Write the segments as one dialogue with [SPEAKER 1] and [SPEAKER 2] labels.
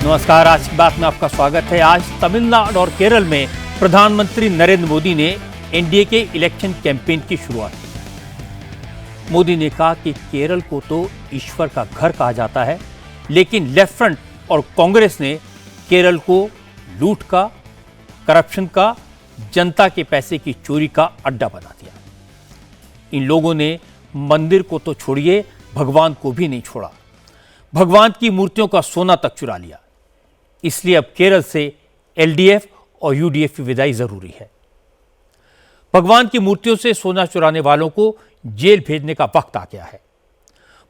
[SPEAKER 1] नमस्कार, आज की बात में आपका स्वागत है। आज तमिलनाडु और केरल में प्रधानमंत्री नरेंद्र मोदी ने एनडीए के इलेक्शन कैंपेन की शुरुआत की। मोदी ने कहा कि केरल को तो ईश्वर का घर कहा जाता है, लेकिन लेफ्ट फ्रंट और कांग्रेस ने केरल को लूट का, करप्शन का, जनता के पैसे की चोरी का अड्डा बना दिया। इन लोगों ने मंदिर को तो छोड़िए, भगवान को भी नहीं छोड़ा। भगवान की मूर्तियों का सोना तक चुरा लिया। इसलिए अब केरल से एलडीएफ और यूडीएफ की विदाई जरूरी है। भगवान की मूर्तियों से सोना चुराने वालों को जेल भेजने का वक्त आ गया है।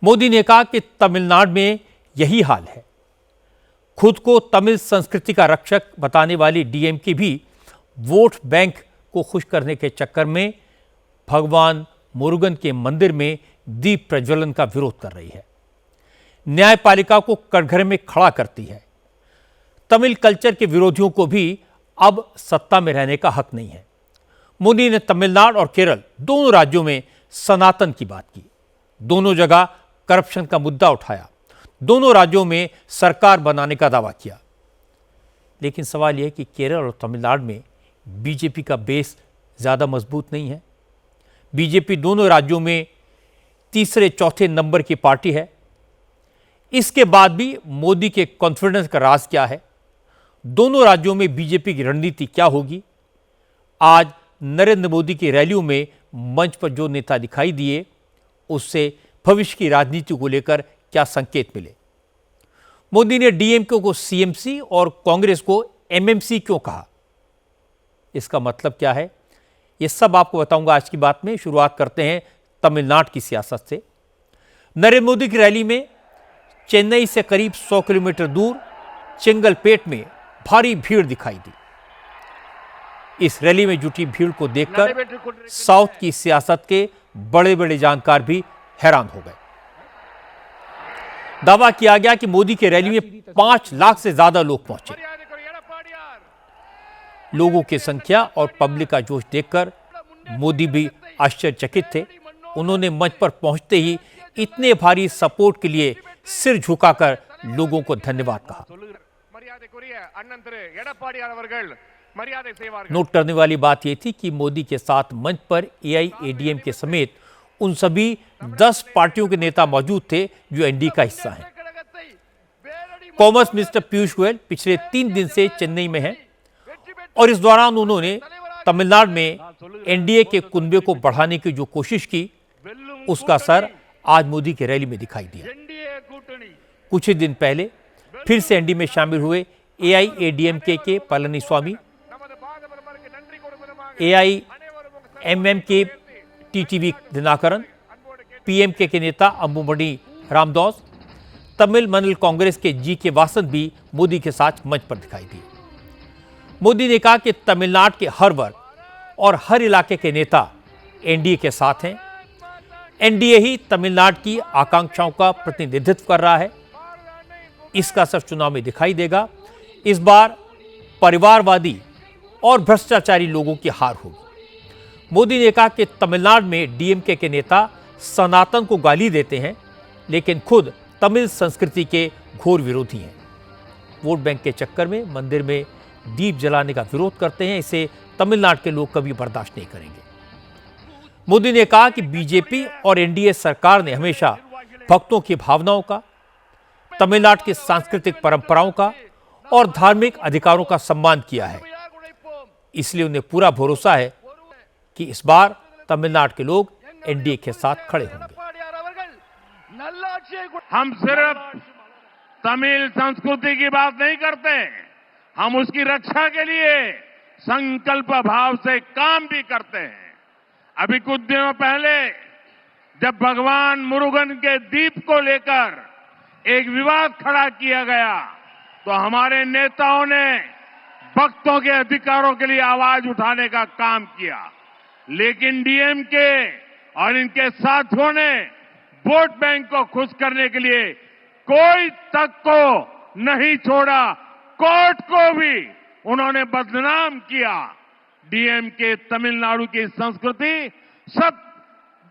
[SPEAKER 1] मोदी ने कहा कि तमिलनाडु में यही हाल है। खुद को तमिल संस्कृति का रक्षक बताने वाली डीएमके भी वोट बैंक को खुश करने के चक्कर में भगवान मुरुगन के मंदिर में दीप प्रज्वलन का विरोध कर रही है। न्यायपालिका को कटघरे में खड़ा करती है। तमिल कल्चर के विरोधियों को भी अब सत्ता में रहने का हक नहीं है। मोदी ने तमिलनाडु और केरल दोनों राज्यों में सनातन की बात की। दोनों जगह करप्शन का मुद्दा उठाया। दोनों राज्यों में सरकार बनाने का दावा किया। लेकिन सवाल यह है कि केरल और तमिलनाडु में बीजेपी का बेस ज्यादा मजबूत नहीं है। बीजेपी दोनों राज्यों में तीसरे चौथे नंबर की पार्टी है। इसके बाद भी मोदी के कॉन्फिडेंस का राज क्या है? दोनों राज्यों में बीजेपी की रणनीति क्या होगी? आज नरेंद्र मोदी की रैलियों में मंच पर जो नेता दिखाई दिए, उससे भविष्य की राजनीति को लेकर क्या संकेत मिले? मोदी ने डीएमके को सीएमसी और कांग्रेस को एमएमसी क्यों कहा? इसका मतलब क्या है? यह सब आपको बताऊंगा आज की बात में। शुरुआत करते हैं तमिलनाडु की सियासत से। नरेंद्र मोदी की रैली में चेन्नई से करीब 100 किलोमीटर दूर चेंगलपेट में भारी भीड़ दिखाई दी। इस रैली में जुटी भीड़ को देखकर साउथ की सियासत के बड़े बड़े जानकार भी हैरान हो गए। दावा किया गया कि मोदी की रैली में 5 लाख से ज्यादा लोग पहुंचे। लोगों की संख्या और पब्लिक का जोश देखकर मोदी भी आश्चर्यचकित थे। उन्होंने मंच पर पहुंचते ही इतने भारी सपोर्ट के लिए सिर झुकाकर लोगों को धन्यवाद कहा। नोट करने वाली बात यह थी कि मोदी के साथ मंच पर एआईएडीएमके समेत उन सभी 10 पार्टियों के नेता मौजूद थे जो एनडीए का हिस्सा हैं। कॉमर्स मिनिस्टर पीयूष गोयल पिछले 3 दिन से चेन्नई में हैं और इस दौरान उन्होंने तमिलनाडु में एनडीए के कुनबे को बढ़ाने की जो कोशिश की, उसका असर आज मोदी की रैली में दिखाई दिया। कुछ ही दिन पहले फिर से एनडीए में शामिल हुए एआईएडीएमके के पलनीस्वामी, एआईएमएमके टीटीवी दिनाकरन, पीएमके के नेता अंबुमणि रामदोस, तमिल मानिल कांग्रेस के जीके वासन भी मोदी के साथ मंच पर दिखाई दिए। मोदी ने कहा कि तमिलनाडु के हर वर्ग और हर इलाके के नेता एनडीए के साथ हैं। एनडीए ही तमिलनाडु की आकांक्षाओं का प्रतिनिधित्व कर रहा है। इसका असर चुनाव में दिखाई देगा। इस बार परिवारवादी और भ्रष्टाचारी लोगों की हार होगी। मोदी ने कहा कि तमिलनाडु में डीएमके के नेता सनातन को गाली देते हैं, लेकिन खुद तमिल संस्कृति के घोर विरोधी हैं। वोट बैंक के चक्कर में मंदिर में दीप जलाने का विरोध करते हैं। इसे तमिलनाडु के लोग कभी बर्दाश्त नहीं करेंगे। मोदी ने कहा कि बीजेपी और एनडीए सरकार ने हमेशा भक्तों की भावनाओं का, तमिलनाडु की सांस्कृतिक परंपराओं का और धार्मिक अधिकारों का सम्मान किया है। इसलिए उन्हें पूरा भरोसा है कि इस बार तमिलनाडु के लोग एनडीए के साथ खड़े होंगे।
[SPEAKER 2] हम सिर्फ तमिल संस्कृति की बात नहीं करते, हम उसकी रक्षा के लिए संकल्प भाव से काम भी करते हैं। अभी कुछ दिनों पहले जब भगवान मुरुगन के दीप को लेकर एक विवाद खड़ा किया गया, तो हमारे नेताओं ने भक्तों के अधिकारों के लिए आवाज उठाने का काम किया। लेकिन डीएमके और इनके साथियों ने वोट बैंक को खुश करने के लिए कोई तक को नहीं छोड़ा। कोर्ट को भी उन्होंने बदनाम किया। डीएमके तमिलनाडु की संस्कृति, सब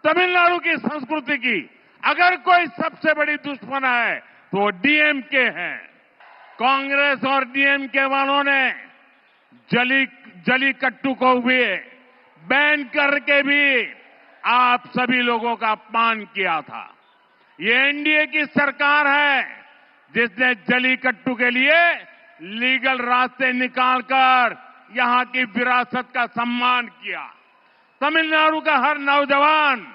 [SPEAKER 2] तमिलनाडु की संस्कृति की अगर कोई सबसे बड़ी दुश्मन है तो वो डीएमके हैं। कांग्रेस और डीएमके वालों ने जलीकट्टू को भी बैन करके भी आप सभी लोगों का अपमान किया था। ये एनडीए की सरकार है जिसने जलीकट्टू के लिए लीगल रास्ते निकालकर यहां की विरासत का सम्मान किया। तमिलनाडु का हर नौजवान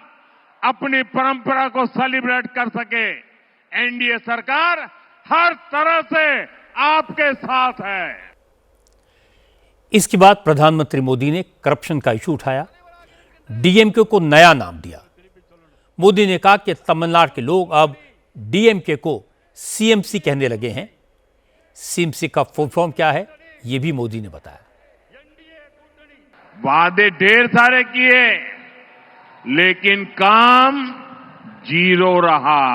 [SPEAKER 2] अपनी परंपरा को सेलिब्रेट कर सके, एनडीए सरकार हर तरह से आपके साथ है।
[SPEAKER 1] इसके बाद प्रधानमंत्री मोदी ने करप्शन का इशू उठाया, डीएमके को नया नाम दिया। मोदी ने कहा कि तमिलनाडु के लोग अब डीएमके को सीएमसी कहने लगे हैं। सीएमसी का फुल फॉर्म क्या है, यह भी मोदी ने बताया।
[SPEAKER 2] वादे ढेर सारे किए लेकिन काम जीरो रहा।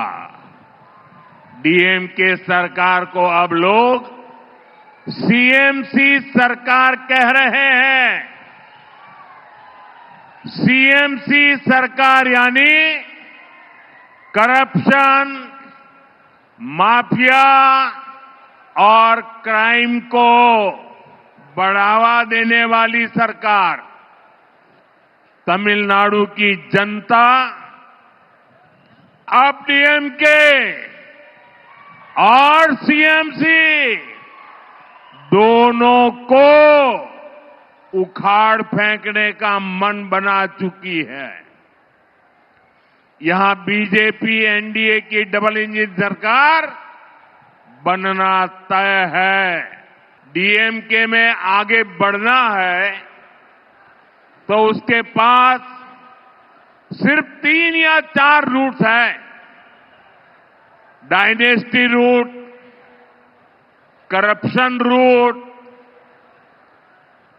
[SPEAKER 2] डीएमके सरकार को अब लोग सीएमसी सरकार कह रहे हैं। सीएमसी सरकार यानी करप्शन, माफिया और क्राइम को बढ़ावा देने वाली सरकार। तमिलनाडु की जनता अब डीएमके और सीएमसी दोनों को उखाड़ फेंकने का मन बना चुकी है। यहां बीजेपी एनडीए की डबल इंजन सरकार बनना तय है। डीएमके में आगे बढ़ना है तो उसके पास सिर्फ 3 या 4 रूट्स हैं। Dynasty root, corruption root,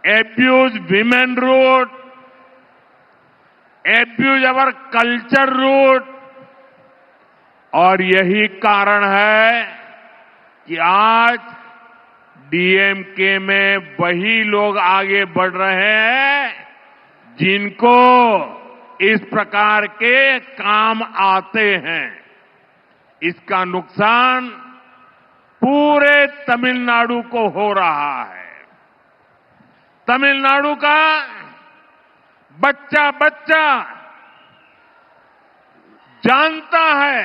[SPEAKER 2] abuse women root, abuse our culture root. और यही कारण है कि आज डीएमके में वही लोग आगे बढ़ रहे हैं जिनको इस प्रकार के काम आते हैं। इसका नुकसान पूरे तमिलनाडु को हो रहा है। तमिलनाडु का बच्चा बच्चा जानता है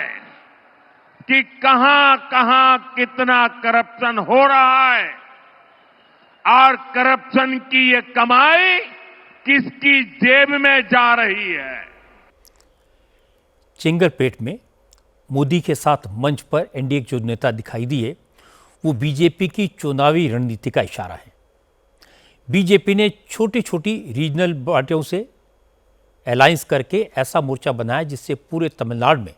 [SPEAKER 2] कि कहां कहां कितना करप्शन हो रहा है और करप्शन की ये कमाई किसकी जेब में जा रही है।
[SPEAKER 1] चिंगरपेट में मोदी के साथ मंच पर एनडीए के जो नेता दिखाई दिए वो बीजेपी की चुनावी रणनीति का इशारा है। बीजेपी ने छोटी छोटी रीजनल पार्टियों से अलायंस करके ऐसा मोर्चा बनाया जिससे पूरे तमिलनाडु में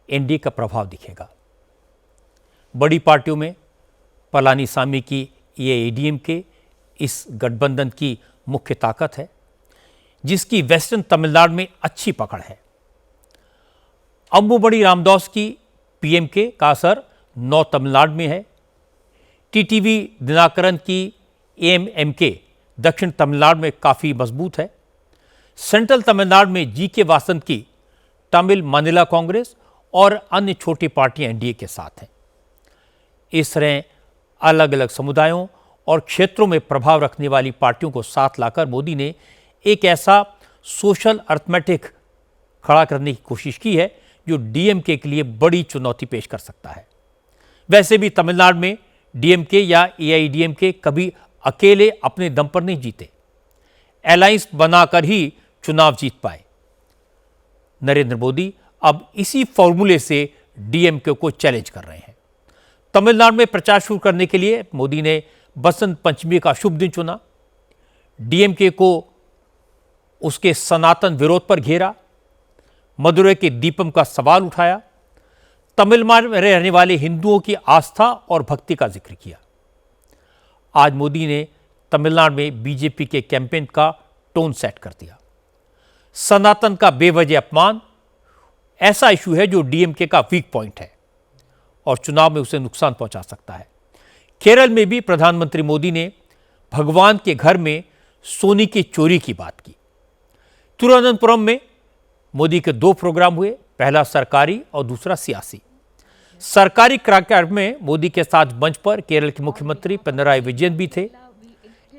[SPEAKER 1] एनडीए का प्रभाव दिखेगा। बड़ी पार्टियों में पलानीसामी की एआईएडीएमके इस गठबंधन की मुख्य ताकत है जिसकी वेस्टर्न तमिलनाडु में अच्छी पकड़ है। अम्बुबड़ी रामदास की पीएमके का असर नौ तमिलनाडु में है। टीटीवी दिनाकरन की एएमएमके दक्षिण तमिलनाडु में काफ़ी मजबूत है। सेंट्रल तमिलनाडु में जीके वासंत की तमिल मानिला कांग्रेस और अन्य छोटी पार्टियां एनडीए के साथ हैं। इस तरह अलग अलग समुदायों और क्षेत्रों में प्रभाव रखने वाली पार्टियों को साथ लाकर मोदी ने एक ऐसा सोशल अर्थमेटिक खड़ा करने की कोशिश की है जो डीएमके के लिए बड़ी चुनौती पेश कर सकता है। वैसे भी तमिलनाडु में डीएमके या एआईएडीएमके कभी अकेले अपने दम पर नहीं जीते, अलायंस बनाकर ही चुनाव जीत पाए। नरेंद्र मोदी अब इसी फॉर्मूले से डीएमके को चैलेंज कर रहे हैं। तमिलनाडु में प्रचार शुरू करने के लिए मोदी ने बसंत पंचमी का शुभ दिन चुना। डीएमके को उसके सनातन विरोध पर घेरा, मदुरै के दीपम का सवाल उठाया, तमिलनाडु में रहने वाले हिंदुओं की आस्था और भक्ति का जिक्र किया। आज मोदी ने तमिलनाडु में बीजेपी के कैंपेन का टोन सेट कर दिया। सनातन का बेवजह अपमान ऐसा इशू है जो डीएमके का वीक पॉइंट है और चुनाव में उसे नुकसान पहुंचा सकता है। केरल में भी प्रधानमंत्री मोदी ने भगवान के घर में सोने की चोरी की बात की। तिरुवनंतपुरम में मोदी के 2 प्रोग्राम हुए, पहला सरकारी और दूसरा सियासी। सरकारी कार्यक्रम में मोदी के साथ मंच पर केरल के मुख्यमंत्री पिनराई विजयन भी थे।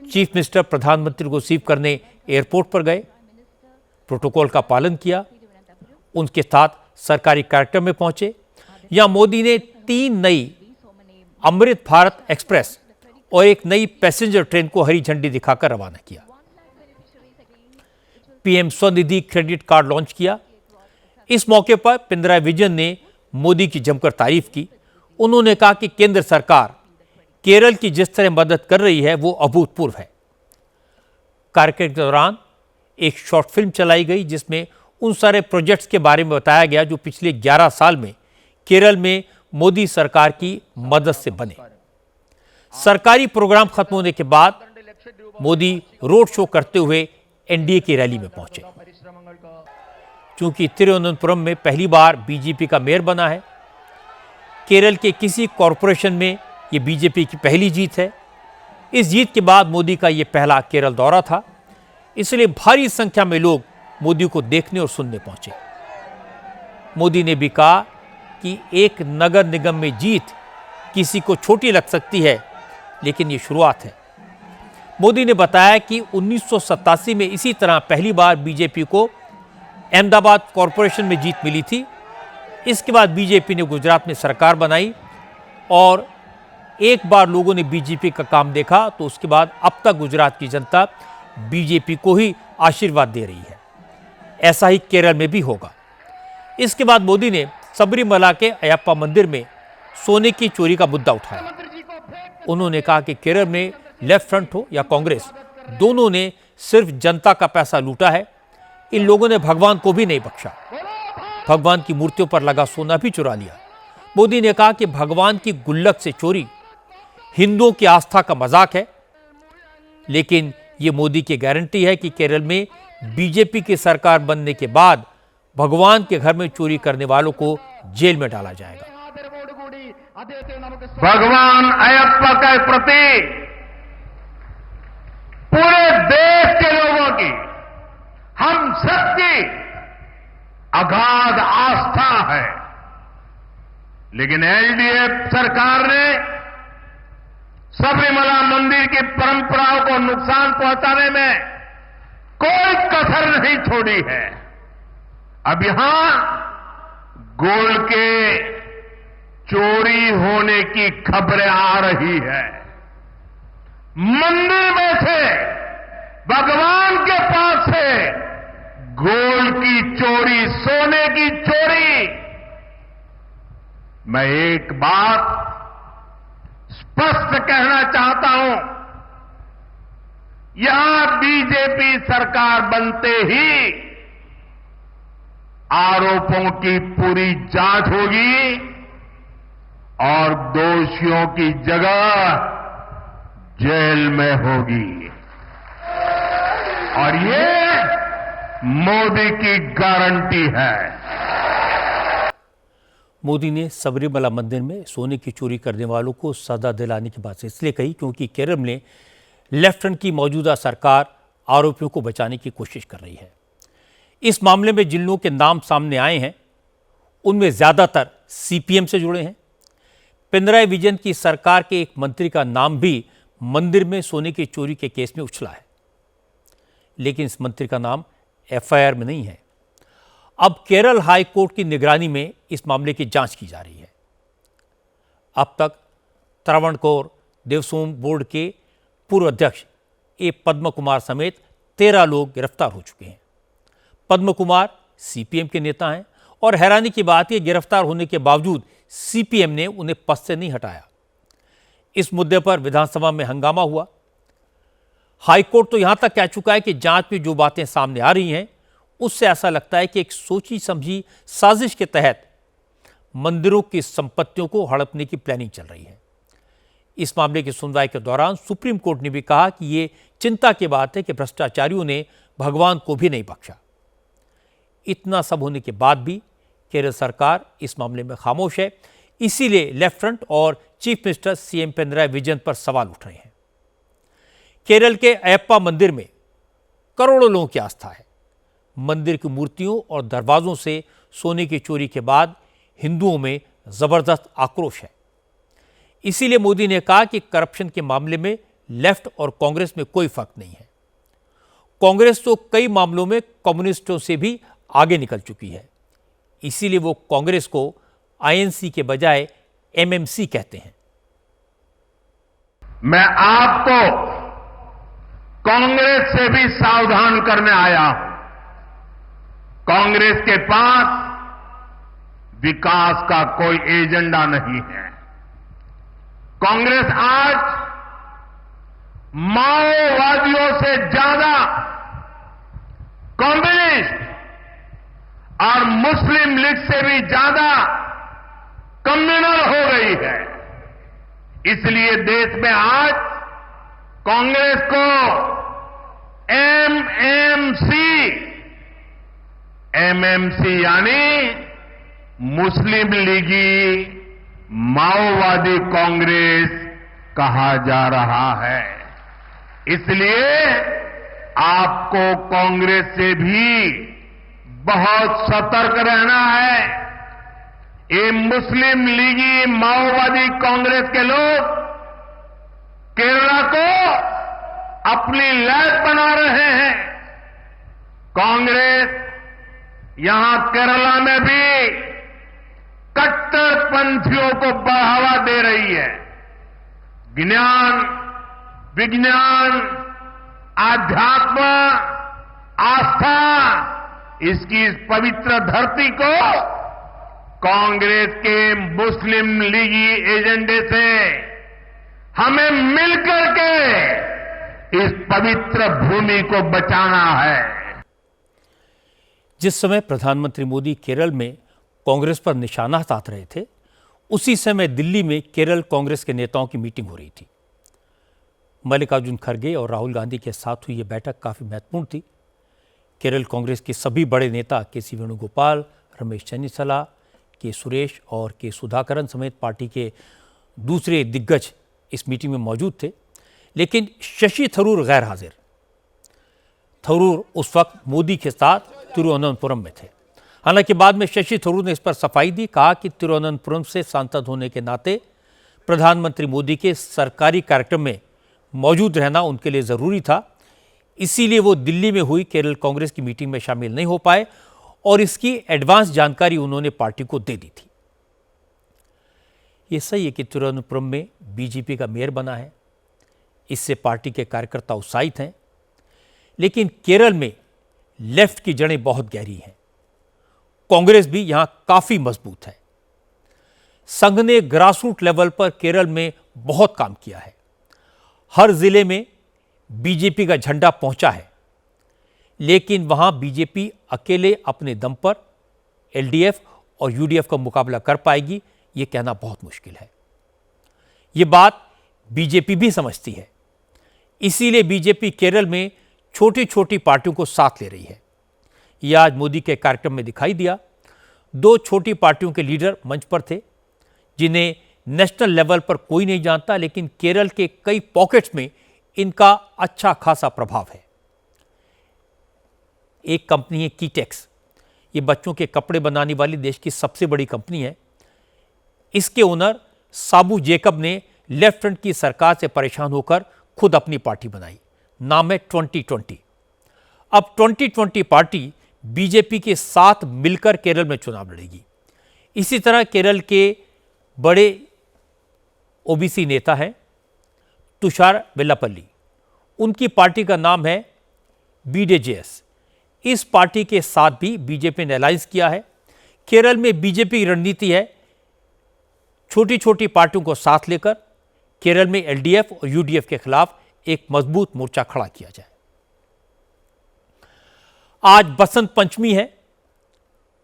[SPEAKER 1] चीफ मिनिस्टर प्रधानमंत्री को रिसीव करने एयरपोर्ट पर गए, प्रोटोकॉल का पालन किया, उनके साथ सरकारी कार्यक्रम में पहुंचे। यहां मोदी ने 3 नई अमृत भारत एक्सप्रेस और एक नई पैसेंजर ट्रेन को हरी झंडी दिखाकर रवाना किया। PM Svanidhi credit card launch किया। इस मौके पर पिनराई विजयन ने मोदी की जमकर तारीफ की। उन्होंने कहा कि केंद्र सरकार केरल की जिस तरह मदद कर रही है वो अभूतपूर्व है। कार्यक्रम के दौरान एक शॉर्ट फिल्म चलाई गई जिसमें उन सारे प्रोजेक्ट्स के बारे में बताया गया जो पिछले 11 साल में केरल में मोदी सरकार की मदद से बने। सरकारी प्रोग्राम खत्म होने के बाद मोदी रोड शो करते हुए एनडीए की रैली में पहुंचे। चूंकि तिरुवनंतपुरम में पहली बार बीजेपी का मेयर बना है, केरल के किसी कॉरपोरेशन में यह बीजेपी की पहली जीत है। इस जीत के बाद मोदी का यह पहला केरल दौरा था, इसलिए भारी संख्या में लोग मोदी को देखने और सुनने पहुंचे। मोदी ने भी कहा कि एक नगर निगम में जीत किसी को छोटी लग सकती है, लेकिन ये शुरुआत है। मोदी ने बताया कि 1987 में इसी तरह पहली बार बीजेपी को अहमदाबाद कॉरपोरेशन में जीत मिली थी। इसके बाद बीजेपी ने गुजरात में सरकार बनाई और एक बार लोगों ने बीजेपी का काम देखा तो उसके बाद अब तक गुजरात की जनता बीजेपी को ही आशीर्वाद दे रही है। ऐसा ही केरल में भी होगा। इसके बाद मोदी ने सबरीमला के अयप्पा मंदिर में सोने की चोरी का मुद्दा उठाया। उन्होंने कहा कि केरल में लेफ्ट फ्रंट हो या कांग्रेस, दोनों ने सिर्फ जनता का पैसा लूटा है। इन लोगों ने भगवान को भी नहीं बख्शा। भगवान की मूर्तियों पर लगा सोना भी चुरा लिया। मोदी ने कहा कि भगवान की गुल्लक से चोरी हिंदुओं की आस्था का मजाक है, लेकिन यह मोदी की गारंटी है कि केरल में बीजेपी की सरकार बनने के बाद भगवान के घर में चोरी करने वालों को जेल में डाला जाएगा।
[SPEAKER 2] भगवान अयप्पा के प्रति पूरे देश के लोगों की, हम सबकी अगाध आस्था है, लेकिन एलडीए सरकार ने सबरीमला मंदिर की परंपराओं को नुकसान पहुंचाने में कोई कसर नहीं छोड़ी है। अब यहां गोल्ड के चोरी होने की खबरें आ रही है। मंदिर में से, भगवान के पास से गोल्ड की चोरी, सोने की चोरी। मैं एक बात स्पष्ट कहना चाहता हूं, यहां बीजेपी सरकार बनते ही आरोपों की पूरी जांच होगी और दोषियों की जगह जेल में होगी, और ये मोदी की गारंटी है।
[SPEAKER 1] मोदी ने सबरीमला मंदिर में सोने की चोरी करने वालों को सजा दिलाने की बात इसलिए कही क्योंकि केरल में लेफ्ट फ्रंट की मौजूदा सरकार आरोपियों को बचाने की कोशिश कर रही है। इस मामले में जिन लोगों के नाम सामने आए हैं उनमें ज्यादातर सीपीएम से जुड़े हैं। पिनराई विजयन की सरकार के एक मंत्री का नाम भी मंदिर में सोने की चोरी के केस में उछला है, लेकिन इस मंत्री का नाम एफआईआर में नहीं है। अब केरल हाई कोर्ट की निगरानी में इस मामले की जांच की जा रही है। अब तक त्रावणकोर देवस्वम बोर्ड के पूर्व अध्यक्ष ए पद्म कुमार समेत 13 लोग गिरफ्तार हो चुके हैं। पद्म कुमार सीपीएम के नेता हैं और हैरानी की बात है, गिरफ्तार होने के बावजूद सीपीएम ने उन्हें पद से नहीं हटाया। इस मुद्दे पर विधानसभा में हंगामा हुआ। हाईकोर्ट तो यहां तक कह चुका है कि जांच में जो बातें सामने आ रही हैं उससे ऐसा लगता है कि एक सोची समझी साजिश के तहत मंदिरों की संपत्तियों को हड़पने की प्लानिंग चल रही है। इस मामले की सुनवाई के दौरान सुप्रीम कोर्ट ने भी कहा कि यह चिंता की बात है कि भ्रष्टाचारियों ने भगवान को भी नहीं बख्शा। इतना सब होने के बाद भी केरल सरकार इस मामले में खामोश है, इसीलिए लेफ्ट फ्रंट और chief minister CM Pinarayi Vijayan पर सवाल उठ रहे हैं। केरल के अयप्पा मंदिर में करोड़ों लोगों की आस्था है। मंदिर की मूर्तियों और दरवाजों से सोने की चोरी के बाद हिंदुओं में जबरदस्त आक्रोश है। इसीलिए मोदी ने कहा कि करप्शन के मामले में लेफ्ट और कांग्रेस में कोई फर्क नहीं है। कांग्रेस तो कई मामलों में कम्युनिस्टों से भी आगे निकल चुकी है। इसीलिए वो कांग्रेस को आईएनसी के बजाय एमएमसी कहते हैं।
[SPEAKER 2] मैं आपको कांग्रेस से भी सावधान करने आया हूं। कांग्रेस के पास विकास का कोई एजेंडा नहीं है। कांग्रेस आज माओवादियों से ज्यादा कम्युनिस्ट और मुस्लिम लीग से भी ज्यादा कम्युनल हो गई है। इसलिए देश में आज कांग्रेस को एमएमसी यानी मुस्लिम लीगी माओवादी कांग्रेस कहा जा रहा है। इसलिए आपको कांग्रेस से भी बहुत सतर्क रहना है। ये मुस्लिम लीगी माओवादी कांग्रेस के लोग केरला को अपनी लैब बना रहे हैं। कांग्रेस यहां केरला में भी कट्टरपंथियों को बढ़ावा दे रही है। ज्ञान, विज्ञान, आध्यात्म, आस्था, इसकी इस पवित्र धरती को कांग्रेस के मुस्लिम लीगी एजेंडे से हमें मिलकर के इस पवित्र भूमि को बचाना है।
[SPEAKER 1] जिस समय प्रधानमंत्री मोदी केरल में कांग्रेस पर निशाना साध रहे थे, उसी समय दिल्ली में केरल कांग्रेस के नेताओं की मीटिंग हो रही थी। मल्लिकार्जुन खड़गे और राहुल गांधी के साथ हुई यह बैठक काफी महत्वपूर्ण थी। केरल कांग्रेस के सभी बड़े नेता के.सी. वेणुगोपाल, रमेश चन्नीसला, के सुरेश और के सुधाकरन समेत पार्टी के दूसरे दिग्गज इस मीटिंग में मौजूद थे, लेकिन शशि थरूर गैर हाजिर। थरूर उस वक्त मोदी के साथ तिरुवनंतपुरम में थे। हालांकि बाद में शशि थरूर ने इस पर सफाई दी, कहा कि तिरुवनंतपुरम से सांसद होने के नाते प्रधानमंत्री मोदी के सरकारी कार्यक्रम में मौजूद रहना उनके लिए जरूरी था। इसीलिए वो दिल्ली में हुई केरल कांग्रेस की मीटिंग में शामिल नहीं हो पाए और इसकी एडवांस जानकारी उन्होंने पार्टी को दे दी थी। ये सही है कि तिरुवनंतपुरम में बीजेपी का मेयर बना है, इससे पार्टी के कार्यकर्ता उत्साहित हैं, लेकिन केरल में लेफ्ट की जड़ें बहुत गहरी हैं। कांग्रेस भी यहां काफी मजबूत है। संघ ने ग्रासरूट लेवल पर केरल में बहुत काम किया है। हर जिले में बीजेपी का झंडा पहुंचा है, लेकिन वहां बीजेपी अकेले अपने दम पर एलडीएफ और यूडीएफ का मुकाबला कर पाएगी, यह कहना बहुत मुश्किल है। यह बात बीजेपी भी समझती है। इसीलिए बीजेपी केरल में छोटी छोटी पार्टियों को साथ ले रही है। यह आज मोदी के कार्यक्रम में दिखाई दिया। दो छोटी पार्टियों के लीडर मंच पर थे, जिन्हें नेशनल लेवल पर कोई नहीं जानता, लेकिन केरल के कई पॉकेट्स में इनका अच्छा खासा प्रभाव है। एक कंपनी है कीटेक्स। ये बच्चों के कपड़े बनाने वाली देश की सबसे बड़ी कंपनी है। इसके ओनर साबू जेकब ने लेफ्ट फ्रंट की सरकार से परेशान होकर खुद अपनी पार्टी बनाई। नाम है 2020। अब 2020 पार्टी बीजेपी के साथ मिलकर केरल में चुनाव लड़ेगी। इसी तरह केरल के बड़े ओबीसी नेता हैं तुषार वेल्लापल्ली। उनकी पार्टी का नाम है बीडीजेएस। इस पार्टी के साथ भी बीजेपी ने अलायंस किया है। केरल में बीजेपी की रणनीति है छोटी छोटी पार्टियों को साथ लेकर केरल में एलडीएफ और यूडीएफ के खिलाफ एक मजबूत मोर्चा खड़ा किया जाए। आज बसंत पंचमी है।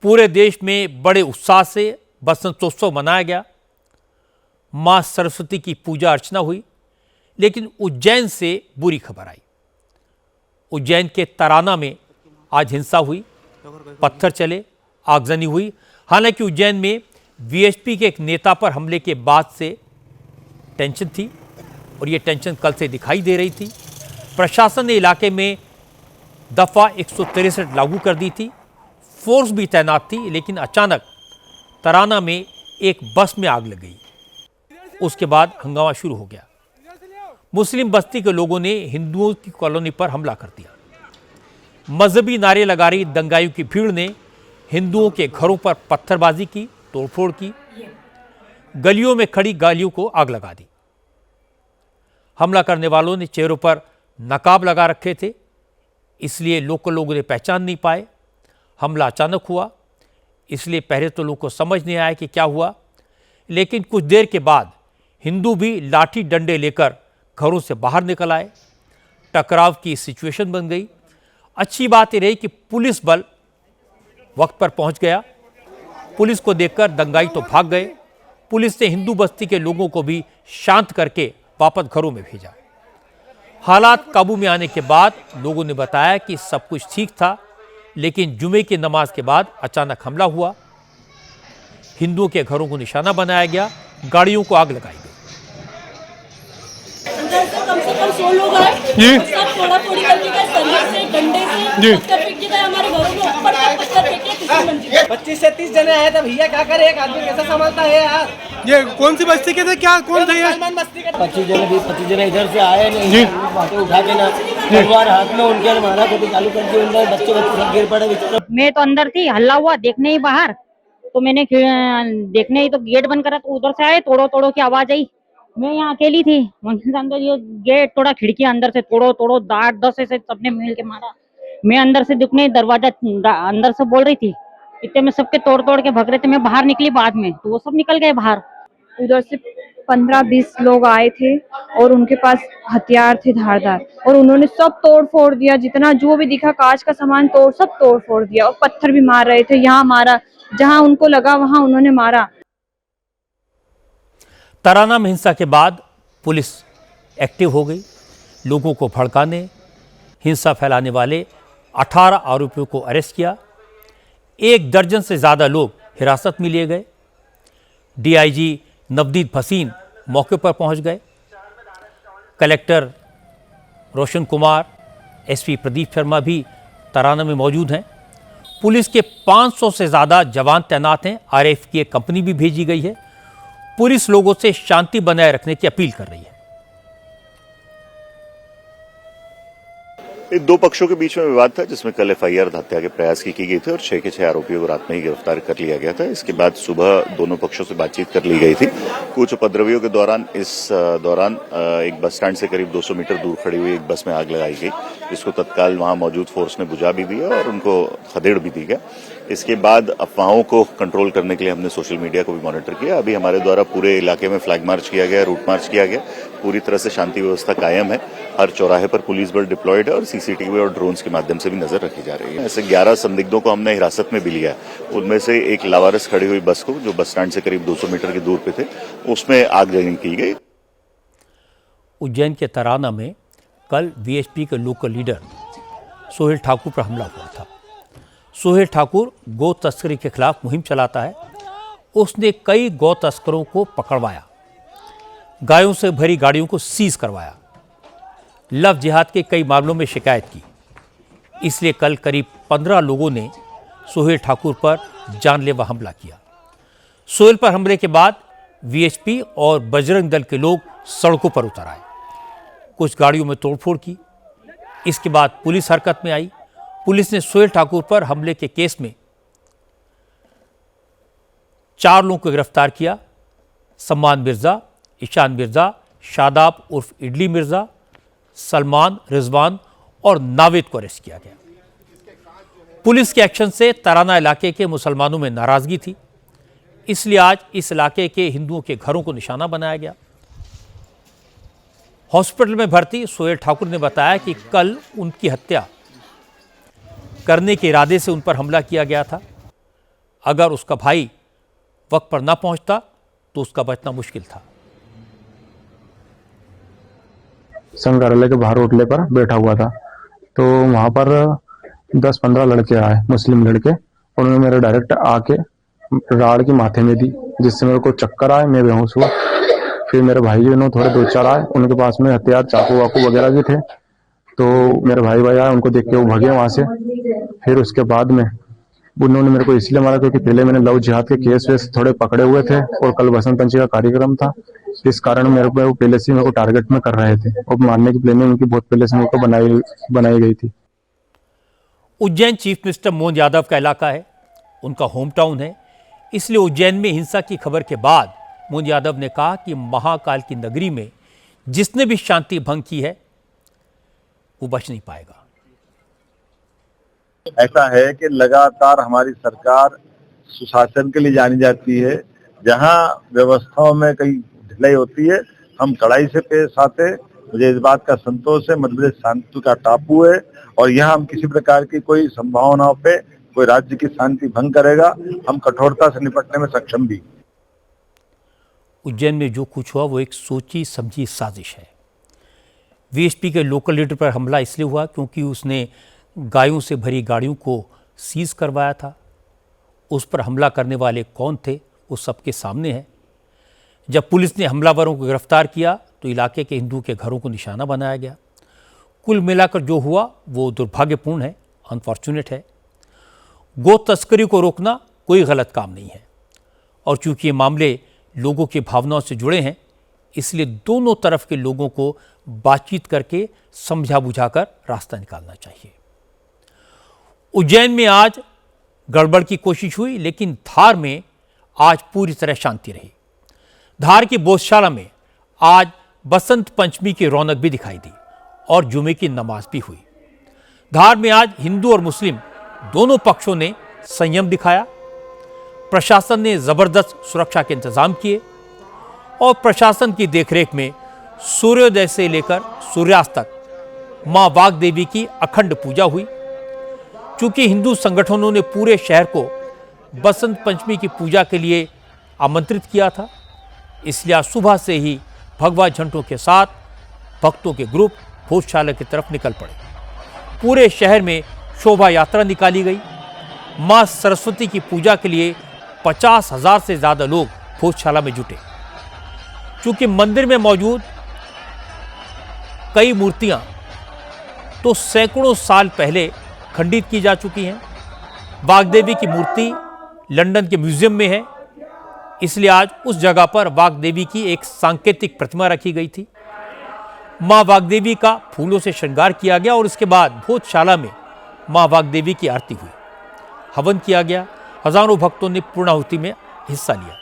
[SPEAKER 1] पूरे देश में बड़े उत्साह से बसंतोत्सव मनाया गया। मां सरस्वती की पूजा अर्चना हुई, लेकिन उज्जैन से बुरी खबर आई। उज्जैन के तराना में आज हिंसा हुई, पत्थर चले, आगजनी हुई। हालांकि उज्जैन में वीएचपी के एक नेता पर हमले के बाद से टेंशन थी और ये टेंशन कल से दिखाई दे रही थी। प्रशासन ने इलाके में दफा 163 लागू कर दी थी, फोर्स भी तैनात थी, लेकिन अचानक तराना में एक बस में आग लग गई। उसके बाद हंगामा शुरू हो गया। मुस्लिम बस्ती के लोगों ने हिंदुओं की कॉलोनी पर हमला कर दिया। मजहबी नारे लगा रही दंगाइयों की भीड़ ने हिंदुओं के घरों पर पत्थरबाजी की, तोड़फोड़ की, गलियों में खड़ी गाड़ियों को आग लगा दी। हमला करने वालों ने चेहरों पर नकाब लगा रखे थे, इसलिए लोकल लोगों ने पहचान नहीं पाए। हमला अचानक हुआ, इसलिए पहले तो लोगों को समझ नहीं आया कि क्या हुआ, लेकिन कुछ देर के बाद हिंदू भी लाठी डंडे लेकर घरों से बाहर निकल आए। टकराव की सिचुएशन बन गई। अच्छी बात यह रही कि पुलिस बल वक्त पर पहुंच गया। पुलिस को देखकर दंगाई तो भाग गए। पुलिस ने हिंदू बस्ती के लोगों को भी शांत करके वापस घरों में भेजा। हालात काबू में आने के बाद लोगों ने बताया कि सब कुछ ठीक था, लेकिन जुमे की नमाज के बाद अचानक हमला हुआ। हिंदुओं के घरों को निशाना बनाया गया, गाड़ियों को आग लगाई गई।
[SPEAKER 3] कम से कम 100 लोग आए
[SPEAKER 4] जी।
[SPEAKER 3] सब फोड़ा-फोड़ी करके गए, सरिये से, डंडे से
[SPEAKER 4] जी।
[SPEAKER 3] पत्थर फेंक के गए हमारे घरों में, ऊपर तक पत्थर फेंके, किसी मंजिल
[SPEAKER 5] 25 से 30 जने आए थे भैया, क्या करे, एक आदमी कैसे संभालता है यार।
[SPEAKER 4] ये कौन सी बस्ती के थे, क्या कौन थे ये?
[SPEAKER 5] मुसलमान बस्ती के 25 जने इधर से आए नहीं,
[SPEAKER 4] जी।
[SPEAKER 5] बातें उठा के ना तलवार हाथ में उनके मारा को चालू कर दिया, उनके बच्चे सब गिर पड़े बेचारे।
[SPEAKER 6] मैं तो अंदर थी, हल्ला हुआ, देखने ही बाहर, तो मैंने देखने ही तो गेट बंद करा, तो उधर से आए, तोड़ो तोड़ो की आवाज आई। मैं यहाँ अकेली थी, अंदर ये गेट तोड़ा, खिड़की अंदर से तोड़ो तोड़ो, 8-10 ऐसे सबने मिल के मारा। मैं अंदर से दिखने, दरवाजा अंदर से बोल रही थी, इतने में सबके तोड़ तोड़ के भग रहे थे। मैं बाहर निकली बाद में, तो वो सब निकल गए बाहर।
[SPEAKER 7] उधर से 15-20 लोग आए थे और उनके पास हथियार थे धारदार, और उन्होंने सब तोड़ फोड़ दिया, जितना जो भी दिखा कांच का सामान सब तोड़ फोड़ दिया, और पत्थर भी मार रहे थे। यहाँ मारा, जहाँ उनको लगा वहां उन्होंने मारा।
[SPEAKER 1] तराना में हिंसा के बाद पुलिस एक्टिव हो गई। लोगों को भड़काने, हिंसा फैलाने वाले 18 आरोपियों को अरेस्ट किया। 1 दर्जन से ज़्यादा लोग हिरासत में लिए गए। डीआईजी नवदीप भसीन मौके पर पहुंच गए। कलेक्टर रोशन कुमार, एसपी प्रदीप शर्मा भी तराना में मौजूद हैं। पुलिस के 500 से ज़्यादा जवान तैनात हैं। आरएएफ की एक कंपनी भी भेजी गई है। पुलिस लोगों से शांति बनाए रखने की अपील कर रही है।
[SPEAKER 8] दो पक्षों के बीच में विवाद था, जिसमें कल एफआईआर हत्या के प्रयास की गई थी और 6 के 6 आरोपियों को रात में ही गिरफ्तार कर लिया गया था। इसके बाद सुबह दोनों पक्षों से बातचीत कर ली गई थी। कुछ उपद्रवियों के दौरान एक बस स्टैंड से करीब 200 मीटर दूर खड़ी हुई एक बस में आग लगाई गई, जिसको तत्काल वहां मौजूद फोर्स ने बुझा भी दिया और उनको खदेड़ भी दी गया। इसके बाद अफवाहों को कंट्रोल करने के लिए हमने सोशल मीडिया को भी मॉनिटर किया। अभी हमारे द्वारा पूरे इलाके में फ्लैग मार्च किया गया, रूट मार्च किया गया। पूरी तरह से शांति व्यवस्था कायम है। हर चौराहे पर पुलिस बल डिप्लॉयड है और सीसीटीवी और ड्रोन्स के माध्यम से भी नजर रखी जा रही है। ऐसे 11 संदिग्धों को हमने हिरासत में भी लिया है। उनमें से एक लावारिस खड़ी हुई बस को, जो बस स्टैंड से करीब 200 मीटर की दूर पे थे, उसमें आगजनी की गई।
[SPEAKER 1] उज्जैन के तराना में कल वीएचपी के लोकल लीडर सोहेल ठाकुर पर हमला हुआ था। सोहेल ठाकुर गौ तस्करी के खिलाफ मुहिम चलाता है। उसने कई गौ तस्करों को पकड़वाया, गायों से भरी गाड़ियों को सीज करवाया, लव जिहाद के कई मामलों में शिकायत की। इसलिए कल करीब 15 लोगों ने सोहेल ठाकुर पर जानलेवा हमला किया। सोहेल पर हमले के बाद वीएचपी और बजरंग दल के लोग सड़कों पर उतर आए, कुछ गाड़ियों में तोड़फोड़ की। इसके बाद पुलिस हरकत में आई। पुलिस ने सोहेल ठाकुर पर हमले के केस में 4 लोगों को गिरफ्तार किया। सम्मान मिर्जा, ईशान मिर्जा, शादाब उर्फ इडली मिर्जा, सलमान, रिजवान और नावेद को अरेस्ट किया गया। पुलिस के एक्शन से तराना इलाके के मुसलमानों में नाराजगी थी, इसलिए आज इस इलाके के हिंदुओं के घरों को निशाना बनाया गया। हॉस्पिटल में भर्ती सोहेल ठाकुर ने बताया कि कल उनकी हत्या करने के इरादे से उन पर हमला किया गया था। अगर उसका भाई वक्त पर ना पहुंचता तो उसका बचना मुश्किल था।
[SPEAKER 9] संग्रहालय के बाहर होटले पर बैठा हुआ था, तो वहां पर 10-15 लड़के आए, मुस्लिम लड़के। उन्होंने मेरे डायरेक्ट आके राड़ की माथे में दी, जिससे मेरे को चक्कर आए, मैं बेहोश हुआ। फिर मेरे भाई जी ने थोड़े 2-4 आए, उनके पास में हथियार, चाकू वाकू वगैरह भी थे। तो मेरे भाई आए, उनको देख के वो भगे वहां से। फिर उसके बाद में उन्होंने मेरे को इसलिए मारा क्योंकि पहले मैंने लव जिहाद के केस वेस थोड़े पकड़े हुए थे और कल बसंत पंचमी का कार्यक्रम था, इस कारण मेरे को पहले से मेरे को टारगेट में कर रहे थे और मारने की प्लानिंग उनकी बहुत पहले से मेरे को बनाई गई थी।
[SPEAKER 1] उज्जैन चीफ मिनिस्टर मोहन यादव का इलाका है, उनका होम टाउन है, इसलिए उज्जैन में हिंसा की खबर के बाद मोहन यादव ने कहा कि महाकाल की नगरी में जिसने भी शांति भंग की है वो बच नहीं पाएगा।
[SPEAKER 10] ऐसा है कि लगातार हमारी सरकार सुशासन के लिए जानी जाती है, जहां व्यवस्थाओं में कई ढिलाई होती है हम कड़ाई से पेश आते। मुझे इस बात का संतोष है, मध्य प्रदेश शांति का टापू है और यहाँ हम किसी प्रकार की कोई संभावनाओं पे कोई राज्य की शांति भंग करेगा, हम कठोरता से निपटने में सक्षम भी।
[SPEAKER 1] उज्जैन में जो कुछ हुआ वो एक सोची समझी साजिश है। वीएसपी के लोकल लीडर पर हमला इसलिए हुआ क्योंकि उसने गायों से भरी गाड़ियों को सीज करवाया था। उस पर हमला करने वाले कौन थे वो सबके सामने है। जब पुलिस ने हमलावरों को गिरफ्तार किया तो इलाके के हिंदुओं के घरों को निशाना बनाया गया। कुल मिलाकर जो हुआ वो दुर्भाग्यपूर्ण है, अनफॉर्चुनेट है। गो तस्करी को रोकना कोई गलत काम नहीं है और चूंकि ये मामले लोगों की भावनाओं से जुड़े हैं इसलिए दोनों तरफ के लोगों को बातचीत करके समझा बुझाकर रास्ता निकालना चाहिए। उज्जैन में आज गड़बड़ की कोशिश हुई लेकिन धार में आज पूरी तरह शांति रही। धार की बोधशाला में आज बसंत पंचमी की रौनक भी दिखाई दी और जुमे की नमाज भी हुई। धार में आज हिंदू और मुस्लिम दोनों पक्षों ने संयम दिखाया। प्रशासन ने जबरदस्त सुरक्षा के इंतजाम किए और प्रशासन की देखरेख में सूर्योदय से लेकर सूर्यास्त तक मां वाग देवी की अखंड पूजा हुई। चूंकि हिंदू संगठनों ने पूरे शहर को बसंत पंचमी की पूजा के लिए आमंत्रित किया था, इसलिए आज सुबह से ही भगवा झंडों के साथ भक्तों के ग्रुप भोजशाला की तरफ निकल पड़े। पूरे शहर में शोभा यात्रा निकाली गई। मां सरस्वती की पूजा के लिए 50,000 से ज्यादा लोग भोजशाला में जुटे। चूंकि मंदिर में मौजूद कई मूर्तियां तो सैकड़ों साल पहले खंडित की जा चुकी हैं। वाग्देवी की मूर्ति लंदन के म्यूजियम में है, इसलिए आज उस जगह पर वाग्देवी की एक सांकेतिक प्रतिमा रखी गई थी। मां वाग्देवी का फूलों से श्रृंगार किया गया और इसके बाद भोजशाला में मां वाग्देवी की आरती हुई, हवन किया गया। हजारों भक्तों ने पूर्णाहुति में हिस्सा लिया।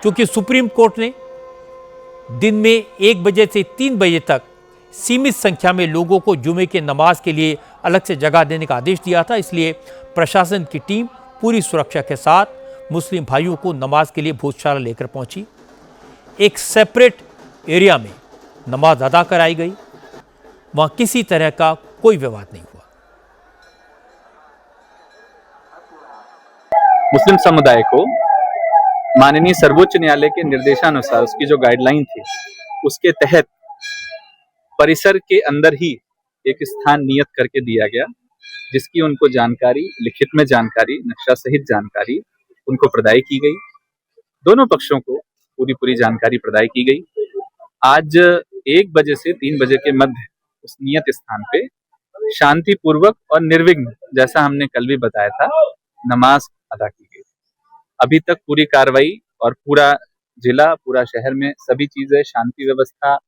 [SPEAKER 1] क्योंकि सुप्रीम कोर्ट ने दिन में 1 बजे से 3 बजे तक सीमित संख्या में लोगों को जुमे के नमाज के लिए अलग से जगह देने का आदेश दिया था, इसलिए प्रशासन की टीम पूरी सुरक्षा के साथ मुस्लिम भाइयों को नमाज के लिए भोजशाला लेकर पहुंची। एक सेपरेट एरिया में नमाज अदा कराई गई, वहां किसी तरह का कोई विवाद नहीं हुआ।
[SPEAKER 11] मुस्लिम समुदाय को माननीय सर्वोच्च न्यायालय के निर्देशानुसार उसकी जो गाइडलाइन थी उसके तहत परिसर के अंदर ही एक स्थान नियत करके दिया गया, जिसकी उनको जानकारी, लिखित में जानकारी, नक्शा सहित जानकारी उनको प्रदाय की गई। दोनों पक्षों को पूरी जानकारी प्रदाय की गई। आज 1 बजे से 3 बजे के मध्य उस नियत स्थान पे शांतिपूर्वक और निर्विघ्न, जैसा हमने कल भी बताया था, नमाज अदा की गई। अभी तक पूरी कार्रवाई और पूरा जिला, पूरा शहर में सभी चीजें, शांति व्यवस्था,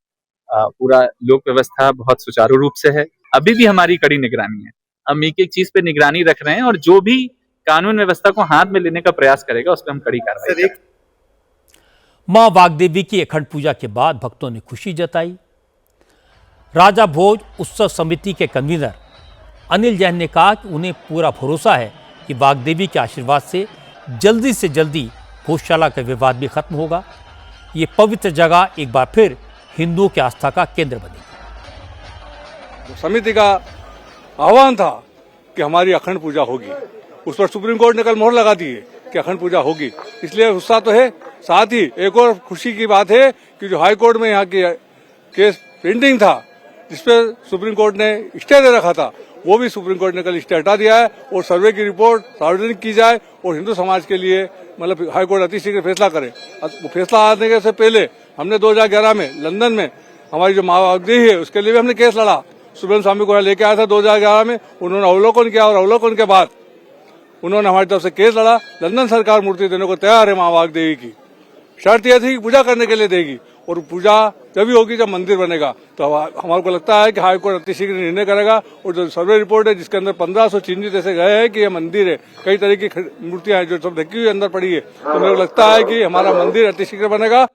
[SPEAKER 11] पूरा लोक व्यवस्था बहुत सुचारू रूप से है। अभी भी हमारी कड़ी निगरानी है। हम एक चीज पे निगरानी रख रहे हैं और जो भी कानून व्यवस्था को हाथ में लेने का प्रयास करेगा उस पर हम कड़ी कार्रवाई करेंगे।
[SPEAKER 1] मां वाग्देवी की अखंड पूजा के बाद भक्तों ने खुशी जताई। राजा भोज उत्सव समिति के कन्वीनर अनिल जैन ने कहा कि उन्हें पूरा भरोसा है कि वाग्देवी के आशीर्वाद से जल्दी भोजशाला का विवाद भी खत्म होगा। ये पवित्र जगह एक बार फिर हिंदुओं की आस्था का केंद्र बनेगी।
[SPEAKER 4] समिति का आह्वान था कि हमारी अखंड पूजा होगी, उस पर सुप्रीम कोर्ट ने कल मोहर लगा दी है कि अखंड पूजा होगी, इसलिए उत्साह तो है। साथ ही एक और खुशी की बात है कि जो हाई कोर्ट में यहाँ की केस पेंडिंग था, जिसपे सुप्रीम कोर्ट ने स्टे दे रखा था, वो भी सुप्रीम कोर्ट ने कल स्टे हटा दिया है और सर्वे की रिपोर्ट सार्वजनिक की जाए और हिंदू समाज के लिए मतलब हाई कोर्ट अतिशीघ्र फैसला करे। वो फैसला आने से पहले हमने 2011 में लंदन में हमारी जो मां वाग्देवी है उसके लिए भी हमने केस लड़ा। सुब्रमण्यम स्वामी को लेके आया था 2011 में, उन्होंने अवलोकन किया और अवलोकन के बाद उन्होंने हमारी तरफ से केस लड़ा। लंदन सरकार मूर्ति देने को तैयार है माँ वाग देवी की। शर्त यह थी कि पूजा करने के लिए देगी, और पूजा तभी होगी जब मंदिर बनेगा। तो हमारे को लगता है कि हाई कोर्ट अतिशीघ्र निर्णय करेगा। और जो सर्वे रिपोर्ट है जिसके अंदर 1500 चिन्हित ऐसे गए हैं कि ये मंदिर है, कई तरह की मूर्तियां हैं जो सब ढकी हुई अंदर पड़ी है, तो मेरे को लगता है कि हमारा मंदिर अतिशीघ्र बनेगा।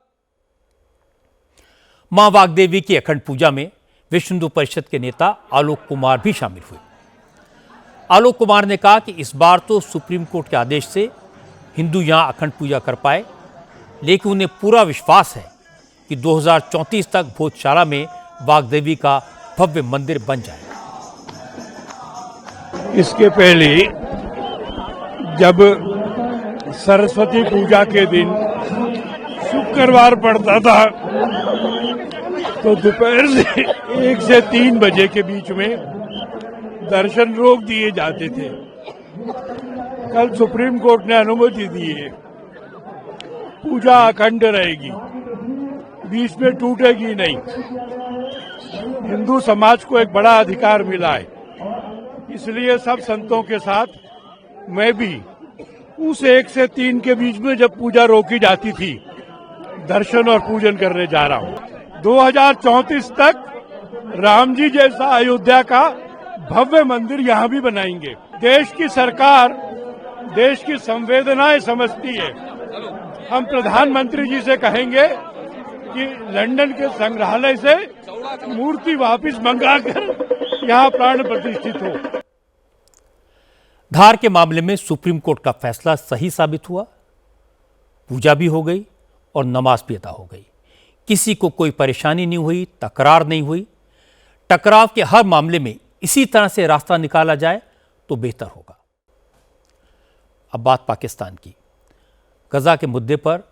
[SPEAKER 1] मां वाग्देवी की अखंड पूजा में विश्व हिंदू परिषद के नेता आलोक कुमार भी शामिल हुए। आलोक कुमार ने कहा कि इस बार तो सुप्रीम कोर्ट के आदेश से हिंदू यहां अखंड पूजा कर पाए, लेकिन उन्हें पूरा विश्वास है कि 2034 तक भोजशाला में वाग्देवी का भव्य मंदिर बन जाएगा।
[SPEAKER 12] इसके पहले जब सरस्वती पूजा के दिन शुक्रवार पड़ता था तो दोपहर से 1 से 3 बजे के बीच में दर्शन रोक दिए जाते थे। कल सुप्रीम कोर्ट ने अनुमति दी है, पूजा अखंड रहेगी, बीच में टूटेगी नहीं। हिंदू समाज को एक बड़ा अधिकार मिला है, इसलिए सब संतों के साथ मैं भी उस 1 से 3 के बीच में जब पूजा रोकी जाती थी, दर्शन और पूजन करने जा रहा हूं। 2034 तक राम जी जैसा अयोध्या का भव्य मंदिर यहां भी बनाएंगे। देश की सरकार देश की संवेदनाएं समझती है। हम प्रधानमंत्री जी से कहेंगे कि लंदन के संग्रहालय से मूर्ति वापस मंगाकर यहां प्राण प्रतिष्ठित हो।
[SPEAKER 1] धार के मामले में सुप्रीम कोर्ट का फैसला सही साबित हुआ। पूजा भी हो गई और नमाज भी अदा हो गई। किसी को कोई परेशानी नहीं हुई, तकरार नहीं हुई। टकराव के हर मामले में इसी तरह से रास्ता निकाला जाए तो बेहतर होगा। अब बात पाकिस्तान की। गजा के मुद्दे पर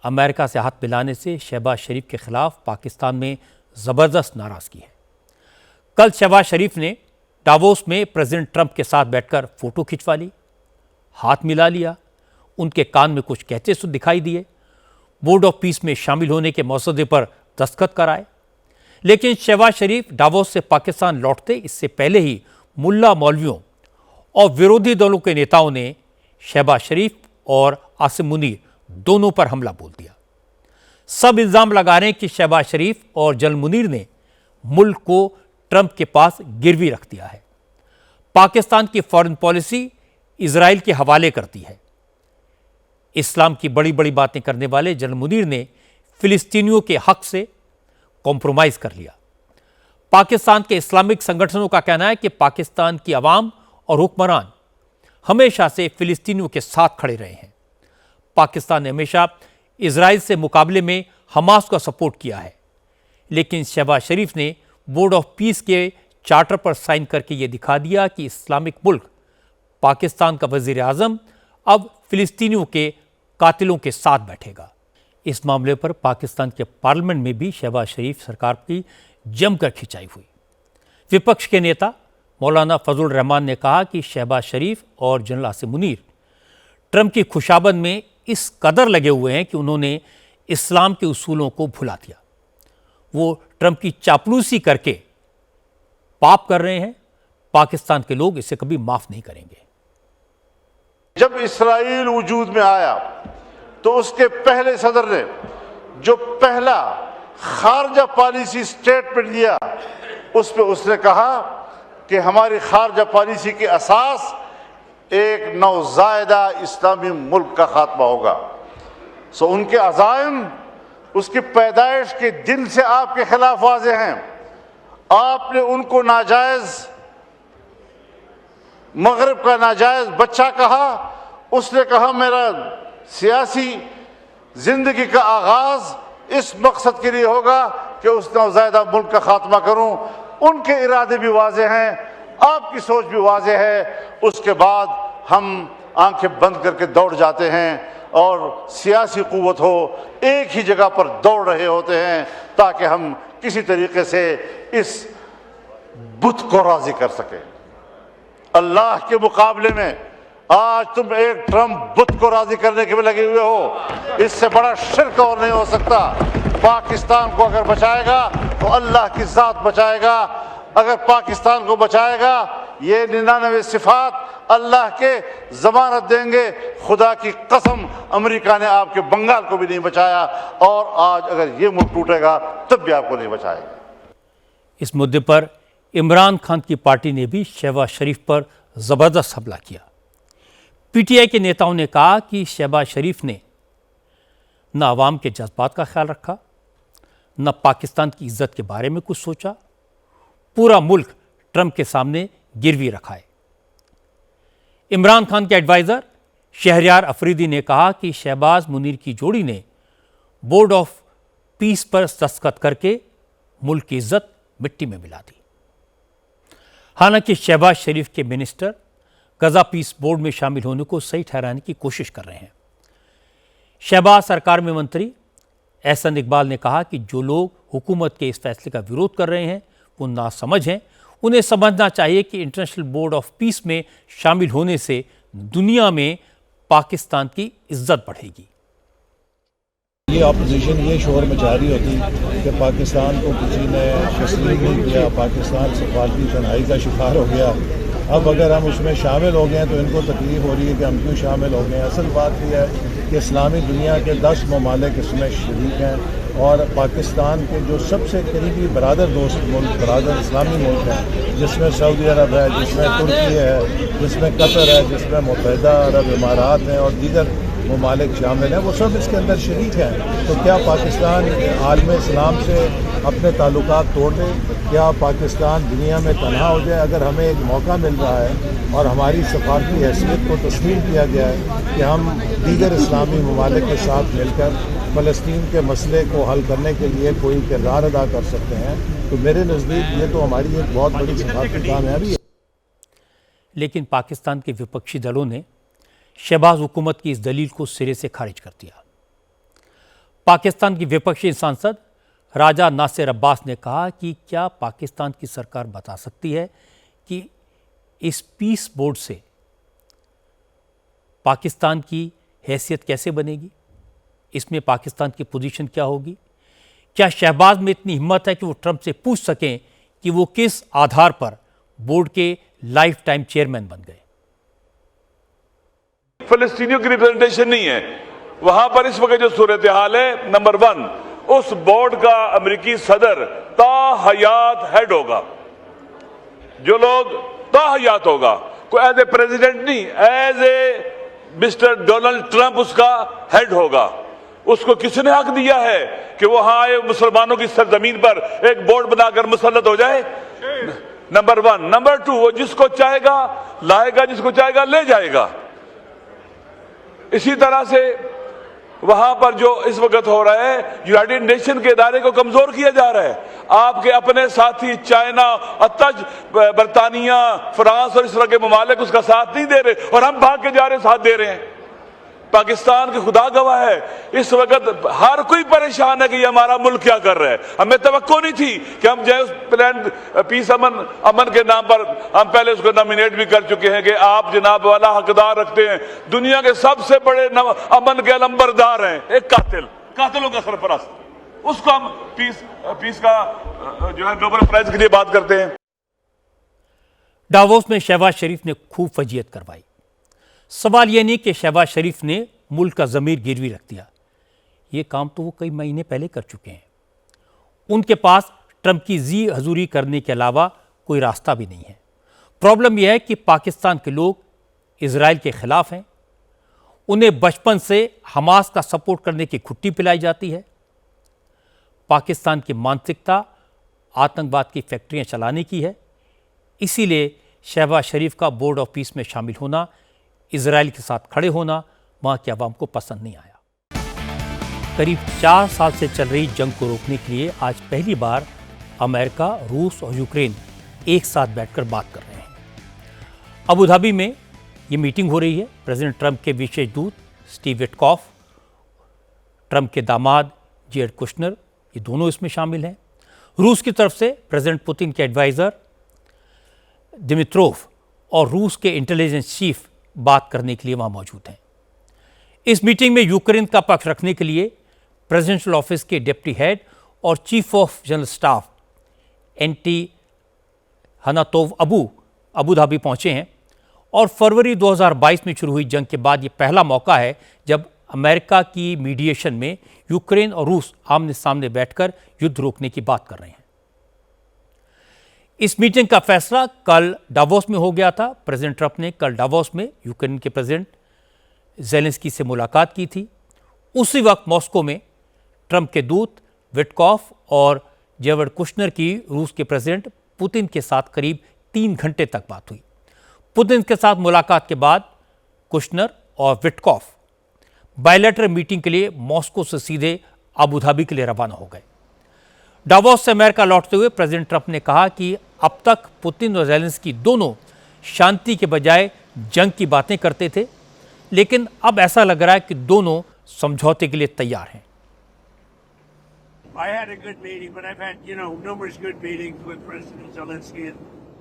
[SPEAKER 1] अमेरिका से हाथ मिलाने से शहबाज शरीफ के खिलाफ पाकिस्तान में ज़बरदस्त नाराज़गी है। कल शहबाज शरीफ ने डावोस में प्रेसिडेंट ट्रंप के साथ बैठकर फोटो खिंचवा ली, हाथ मिला लिया, उनके कान में कुछ कहते सुन दिखाई दिए, बोर्ड ऑफ पीस में शामिल होने के मसौदे पर दस्तखत कराए। लेकिन शहबाज शरीफ डावोस से पाकिस्तान लौटते इससे पहले ही मुल्ला मौलवियों और विरोधी दलों के नेताओं ने शहबाज शरीफ और आसिम मुनीर दोनों पर हमला बोल दिया। सब इल्जाम लगा रहे हैं कि शहबाज शरीफ और जनरल मुनीर ने मुल्क को ट्रंप के पास गिरवी रख दिया है। पाकिस्तान की फॉरेन पॉलिसी इजराइल के हवाले करती है। इस्लाम की बड़ी बड़ी बातें करने वाले जनरल मुनीर ने फिलिस्तीनियों के हक से कॉम्प्रोमाइज कर लिया। पाकिस्तान के इस्लामिक संगठनों का कहना है कि पाकिस्तान की आवाम और हुक्मरान हमेशा से फिलिस्तीनियों के साथ खड़े रहे हैं। पाकिस्तान ने हमेशा इजराइल से मुकाबले में हमास का सपोर्ट किया है, लेकिन शहबाज शरीफ ने बोर्ड ऑफ पीस के चार्टर पर साइन करके ये दिखा दिया कि इस्लामिक मुल्क पाकिस्तान का वजीर आजम अब फिलिस्तीनियों के कातिलों के साथ बैठेगा। इस मामले पर पाकिस्तान के पार्लियामेंट में भी शहबाज शरीफ सरकार की जमकर खिंचाई हुई। विपक्ष के नेता मौलाना फजल रहमान ने कहा कि शहबाज शरीफ और जनरल आसिम मुनीर ट्रंप की खुशाबंद में इस कदर लगे हुए हैं कि उन्होंने इस्लाम के उसूलों को भुला दिया। वो ट्रंप की चापलूसी करके पाप कर रहे हैं। पाकिस्तान के लोग इसे कभी माफ नहीं करेंगे।
[SPEAKER 13] जब इस्राइल वजूद में आया तो उसके पहले सदर ने जो पहला खारजा पॉलिसी स्टेटमेंट दिया, उस पे उसने कहा कि हमारी खारजा पॉलिसी की असास एक नौज़ायदा इस्लामी मुल्क का खात्मा होगा। सो उनके अज़ाइम उसकी पैदाइश के दिन से आपके खिलाफ वाज़े हैं। आपने उनको नाजायज मगरब का नाजायज बच्चा कहा। उसने कहा मेरा सियासी जिंदगी का आगाज इस मकसद के लिए होगा कि उस नौज़ायदा मुल्क का खात्मा करूं। उनके इरादे भी वाज़े हैं, आपकी सोच भी वाज़े है। उसके बाद हम आंखें बंद करके दौड़ जाते हैं और सियासी कुव्वत हो एक ही जगह पर दौड़ रहे होते हैं ताकि हम किसी तरीके से इस बुत को राजी कर सके। अल्लाह के मुकाबले में आज तुम एक ट्रंप बुत को राजी करने के लिए लगे हुए हो। इससे बड़ा शिर्क और नहीं हो सकता। पाकिस्तान को अगर बचाएगा तो अल्लाह की जात बचाएगा। अगर पाकिस्तान को बचाएगा ये 99 सिफात अल्लाह के जमानत देंगे, खुदा की कसम अमेरिका ने आपके बंगाल को भी नहीं बचाया और आज अगर ये मुल्क टूटेगा तब भी आपको नहीं बचाएगा।
[SPEAKER 1] इस मुद्दे पर इमरान खान की पार्टी ने भी शहबाज शरीफ पर ज़बरदस्त हमला किया। पीटीआई के नेताओं ने कहा कि शहबाज शरीफ ने न आवाम के जज्बात का ख्याल रखा, न पाकिस्तान की इज्जत के बारे में कुछ सोचा, पूरा मुल्क ट्रंप के सामने गिरवी रखा है। इमरान खान के एडवाइज़र शहरयार अफरीदी ने कहा कि शहबाज मुनीर की जोड़ी ने बोर्ड ऑफ पीस पर दस्तखत करके मुल्क की इज्जत मिट्टी में मिला दी। हालांकि शहबाज शरीफ के मिनिस्टर गजा पीस बोर्ड में शामिल होने को सही ठहराने की कोशिश कर रहे हैं। शहबाज सरकार में मंत्री एहसन इकबाल ने कहा कि जो लोग हुकूमत के इस फैसले का विरोध कर रहे हैं वो नासमझ हैं। उन्हें समझना चाहिए कि इंटरनेशनल बोर्ड ऑफ पीस में शामिल होने से दुनिया में पाकिस्तान की इज्जत बढ़ेगी।
[SPEAKER 14] ये अपोजिशन ये शोर मचा रही होती कि पाकिस्तान को किसी ने तस्लीम नहीं किया, पाकिस्तान सफारती तन्हाई का शिकार हो गया। अब अगर हम उसमें शामिल हो गए हैं तो इनको तकलीफ हो रही है कि हम क्यों शामिल हो गए। असल बात यह है कि इस्लामी दुनिया के 10 ममालिक इसमें शरीक हैं और पाकिस्तान के जो सबसे करीबी बरादर दोस्त मुल्क, बरादर इस्लामी मुल्क हैं, जिसमें सऊदी अरब है, जिसमें तुर्की है, जिसमें कतर है, जिसमें मुत्तहिदा अरब इमारात हैं और दीगर ममालिक शामिल हैं, वो सब इसके अंदर शरीक हैं। तो क्या पाकिस्तान आलम इस्लाम से अपने ताल्लुकात तोड़ दे? क्या पाकिस्तान दुनिया में तन्हा हो जाए? अगर हमें एक मौका मिल रहा है और हमारी सफारती हैसियत को तस्लीम किया गया है कि हम दीगर इस्लामी ममालिक के साथ मिलकर फ़लस्तीन के मसले को हल करने के लिए कोई किरदार अदा कर सकते हैं, तो मेरे नज़दीक ये तो हमारी एक बहुत बड़ी सफारती कामयाबी है।
[SPEAKER 1] लेकिन पाकिस्तान के विपक्षी दलों ने शहबाज हुकूमत की इस दलील को सिरे से खारिज कर दिया। पाकिस्तान की विपक्षी सांसद राजा नासिर अब्बास ने कहा कि क्या पाकिस्तान की सरकार बता सकती है कि इस पीस बोर्ड से पाकिस्तान की हैसियत कैसे बनेगी, इसमें पाकिस्तान की पोजीशन क्या होगी? क्या शहबाज में इतनी हिम्मत है कि वो ट्रंप से पूछ सकें कि वो किस आधार पर बोर्ड के लाइफ टाइम चेयरमैन बन गए?
[SPEAKER 15] फलस्तीनियों की रिप्रेजेंटेशन नहीं है वहां पर। इस वक्त जो सूरत हाल है, नंबर 1, उस बोर्ड का अमेरिकी सदर ताहयात हेड होगा। जो लोग ताहयात होगा, कोई एज ए प्रेसिडेंट नहीं, as a mister Donald Trump उसका हेड होगा। उसको किसने हक दिया है कि वो वहां आए मुसलमानों की सरजमीन पर एक बोर्ड बनाकर मुसल्लत हो जाए? नंबर 1। नंबर 2, वो जिसको चाहेगा लाएगा, जिसको चाहेगा ले जाएगा। इसी तरह से वहां पर जो इस वक्त हो रहा है, यूनाइटेड नेशन के इदारे को कमजोर किया जा रहा है। आपके अपने साथी चाइना, अतज, बरतानिया, फ्रांस और इस तरह के ममालिक उसका साथ नहीं दे रहे और हम भाग के जा रहे साथ दे रहे हैं। पाकिस्तान के खुदा गवाह है, इस वक्त हर कोई परेशान है कि ये हमारा मुल्क क्या कर रहा है। हमें तवक्को नहीं थी कि हम जो प्लान पीस अमन के नाम पर हम पहले उसको नॉमिनेट भी कर चुके हैं कि आप जनाब वाला हकदार रखते हैं। दुनिया के सबसे बड़े अमन के अलंबरदार हैं एक कातिलों का सरपरस्त, उसको हम पीस का जो है नोबेल प्राइज के लिए बात करते हैं।
[SPEAKER 1] डावोस में शहबाज शरीफ ने खूब फजीयत करवाई। सवाल यह नहीं कि शहबाज शरीफ ने मुल्क का ज़मीर गिरवी रख दिया, ये काम तो वो कई महीने पहले कर चुके हैं। उनके पास ट्रंप की जी हजूरी करने के अलावा कोई रास्ता भी नहीं है। प्रॉब्लम यह है कि पाकिस्तान के लोग इजराइल के खिलाफ हैं। उन्हें बचपन से हमास का सपोर्ट करने की खुट्टी पिलाई जाती है। पाकिस्तान की मानसिकता आतंकवाद की फैक्ट्रियां चलाने की है। इसीलिए शहबाज शरीफ का बोर्ड ऑफ पीस में शामिल होना, इजराइल के साथ खड़े होना वहां की आवाम को पसंद नहीं आया। करीब 4 साल से चल रही जंग को रोकने के लिए आज पहली बार अमेरिका, रूस और यूक्रेन एक साथ बैठकर बात कर रहे हैं। अबू धाबी में ये मीटिंग हो रही है। प्रेसिडेंट ट्रंप के विशेष दूत स्टीव विटकॉफ, ट्रंप के दामाद जेरेड कुशनर, ये दोनों इसमें शामिल हैं। रूस की तरफ से प्रेसिडेंट पुतिन के एडवाइज़र दिमित्रोव और रूस के इंटेलिजेंस चीफ बात करने के लिए वहां मौजूद हैं। इस मीटिंग में यूक्रेन का पक्ष रखने के लिए प्रेसिडेंशियल ऑफिस के डिप्टी हेड और चीफ ऑफ जनरल स्टाफ एंटी हनातोव अबू धाबी पहुंचे हैं और फरवरी 2022 में शुरू हुई जंग के बाद ये पहला मौका है जब अमेरिका की मीडिएशन में यूक्रेन और रूस आमने सामने बैठकर युद्ध रोकने की बात कर रहे हैं। इस मीटिंग का फैसला कल डावोस में हो गया था। प्रेसिडेंट ट्रंप ने कल डावोस में यूक्रेन के प्रेसिडेंट ज़ेलेंस्की से मुलाकात की थी। उसी वक्त मॉस्को में ट्रंप के दूत विटकॉफ और जेवड कुशनर की रूस के प्रेसिडेंट पुतिन के साथ करीब 3 घंटे तक बात हुई। पुतिन के साथ मुलाकात के बाद कुशनर और विटकॉफ बायलैटरल मीटिंग के लिए मॉस्को से सीधे अबू धाबी के लिए रवाना हो गए। डावोस से अमेरिका लौटते हुए प्रेसिडेंट ट्रंप ने कहा कि अब तक पुतिन और ज़ेलेंस्की दोनों शांति के बजाय जंग की बातें करते थे, लेकिन अब ऐसा लग रहा है कि दोनों समझौते के लिए तैयार हैं।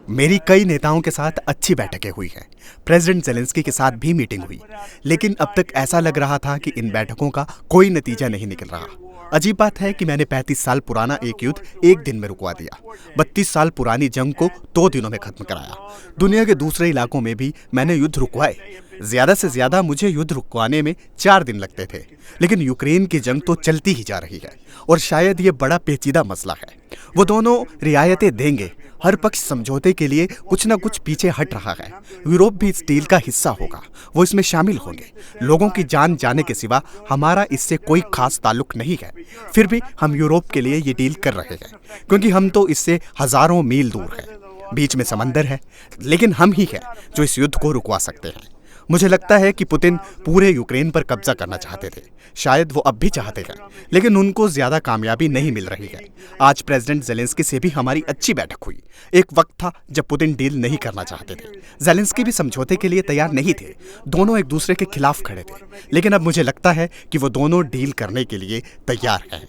[SPEAKER 16] मेरी कई नेताओं के साथ अच्छी बैठकें हुई हैं। प्रेसिडेंट ज़ेलेंस्की के साथ भी मीटिंग हुई, लेकिन अब तक ऐसा लग रहा था कि इन बैठकों का कोई नतीजा नहीं निकल रहा। अजीब बात है कि मैंने 35 साल पुराना एक युद्ध एक दिन में रुकवा दिया, 32 साल पुरानी जंग को 2 दिनों में खत्म कराया। दुनिया के दूसरे इलाकों में भी मैंने युद्ध रुकवाए, ज्यादा से ज्यादा मुझे युद्ध रुकवाने में 4 दिन लगते थे, लेकिन यूक्रेन की जंग तो चलती ही जा रही है और शायद ये बड़ा पेचीदा मसला है। वो दोनों रियायतें देंगे, हर पक्ष समझौते के लिए कुछ न कुछ पीछे हट रहा है। यूरोप भी इस डील का हिस्सा होगा, वो इसमें शामिल होंगे। लोगों की जान जाने के सिवा हमारा इससे कोई खास ताल्लुक नहीं है, फिर भी हम यूरोप के लिए ये डील कर रहे हैं, क्योंकि हम तो इससे हजारों मील दूर हैं। बीच में समंदर है, लेकिन हम ही हैं जो इस युद्ध को रुकवा सकते हैं। मुझे लगता है कि पुतिन पूरे यूक्रेन पर कब्जा करना चाहते थे, शायद वो अब भी चाहते हैं, लेकिन उनको ज्यादा कामयाबी नहीं मिल रही है। आज प्रेसिडेंट ज़ेलेंस्की से भी हमारी अच्छी बैठक हुई। एक वक्त था जब पुतिन डील नहीं करना चाहते थे, ज़ेलेंस्की भी समझौते के लिए तैयार नहीं थे, दोनों एक दूसरे के खिलाफ खड़े थे, लेकिन अब मुझे लगता है कि वो दोनों डील करने के लिए तैयार हैं।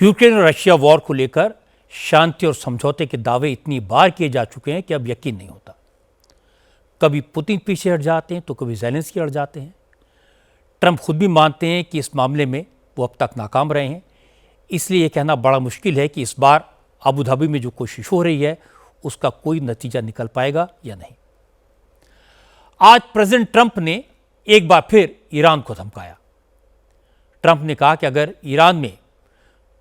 [SPEAKER 1] यूक्रेन और रशिया वॉर को लेकर शांति और समझौते के दावे इतनी बार किए जा चुके हैं कि अब यकीन नहीं होता। कभी पुतिन पीछे हट जाते हैं तो कभी ज़ेलेंस्की हट जाते हैं। ट्रंप खुद भी मानते हैं कि इस मामले में वो अब तक नाकाम रहे हैं, इसलिए ये कहना बड़ा मुश्किल है कि इस बार अबू धाबी में जो कोशिश हो रही है उसका कोई नतीजा निकल पाएगा या नहीं। आज प्रेसिडेंट ट्रंप ने एक बार फिर ईरान को धमकाया। ट्रंप ने कहा कि अगर ईरान में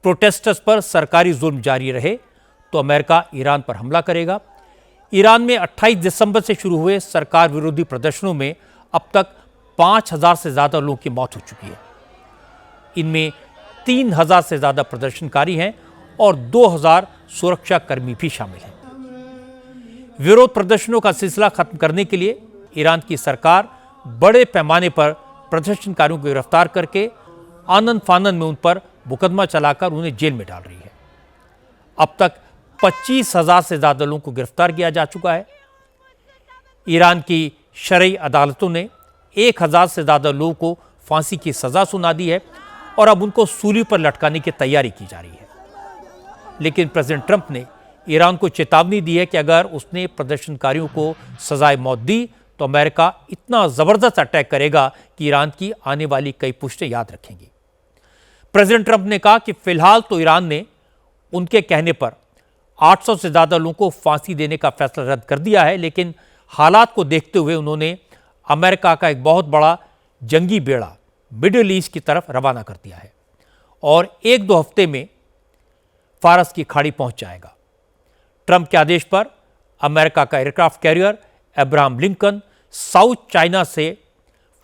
[SPEAKER 1] प्रोटेस्टर्स पर सरकारी जुल्म जारी रहे तो अमेरिका ईरान पर हमला करेगा। ईरान में 28 दिसंबर से शुरू हुए सरकार विरोधी प्रदर्शनों में अब तक 5000 से ज़्यादा लोगों की मौत हो चुकी है। इनमें 3000 से ज़्यादा प्रदर्शनकारी हैं और 2000 सुरक्षाकर्मी भी शामिल हैं। विरोध प्रदर्शनों का सिलसिला खत्म करने के लिए ईरान की सरकार बड़े पैमाने पर प्रदर्शनकारियों को गिरफ्तार करके आनंद फानन में उन पर मुकदमा चलाकर उन्हें जेल में डाल रही है। अब तक 25,000 से ज़्यादा लोगों को गिरफ्तार किया जा चुका है। ईरान की शरई अदालतों ने 1000 से ज़्यादा लोगों को फांसी की सज़ा सुना दी है और अब उनको सूली पर लटकाने की तैयारी की जा रही है। लेकिन प्रेसिडेंट ट्रंप ने ईरान को चेतावनी दी है कि अगर उसने प्रदर्शनकारियों को सजाए मौत दी तो अमेरिका इतना ज़बरदस्त अटैक करेगा कि ईरान की आने वाली कई पुश्तें याद रखेंगी। प्रेसिडेंट ट्रंप ने कहा कि फिलहाल तो ईरान ने उनके कहने पर 800 से ज़्यादा लोगों को फांसी देने का फैसला रद्द कर दिया है, लेकिन हालात को देखते हुए उन्होंने अमेरिका का एक बहुत बड़ा जंगी बेड़ा मिडिल ईस्ट की तरफ रवाना कर दिया है और 1-2 हफ्ते में फारस की खाड़ी पहुंच जाएगा। ट्रंप के आदेश पर अमेरिका का aircraft carrier Abraham Lincoln south China से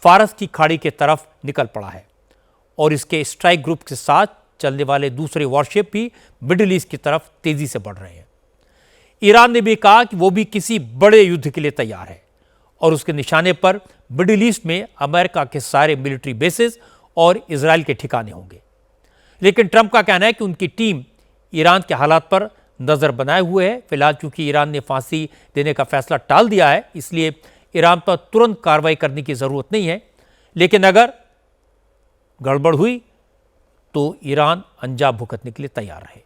[SPEAKER 1] फारस की खाड़ी की तरफ निकल पड़ा है और इसके स्ट्राइक ग्रुप के साथ चलने वाले दूसरे वॉरशिप भी मिडिल ईस्ट की तरफ तेजी से बढ़ रहे हैं। ईरान ने भी कहा कि वो भी किसी बड़े युद्ध के लिए तैयार है और उसके निशाने पर मिडिल ईस्ट में अमेरिका के सारे मिलिट्री बेसेस और इजराइल के ठिकाने होंगे। लेकिन ट्रंप का कहना है कि उनकी टीम ईरान के हालात पर नजर बनाए हुए है। फिलहाल चूंकि ईरान ने फांसी देने का फैसला टाल दिया है, इसलिए ईरान पर तुरंत कार्रवाई करने की जरूरत नहीं है, लेकिन अगर गड़बड़ हुई तो ईरान अंजाम भुगतने के लिए तैयार रहे।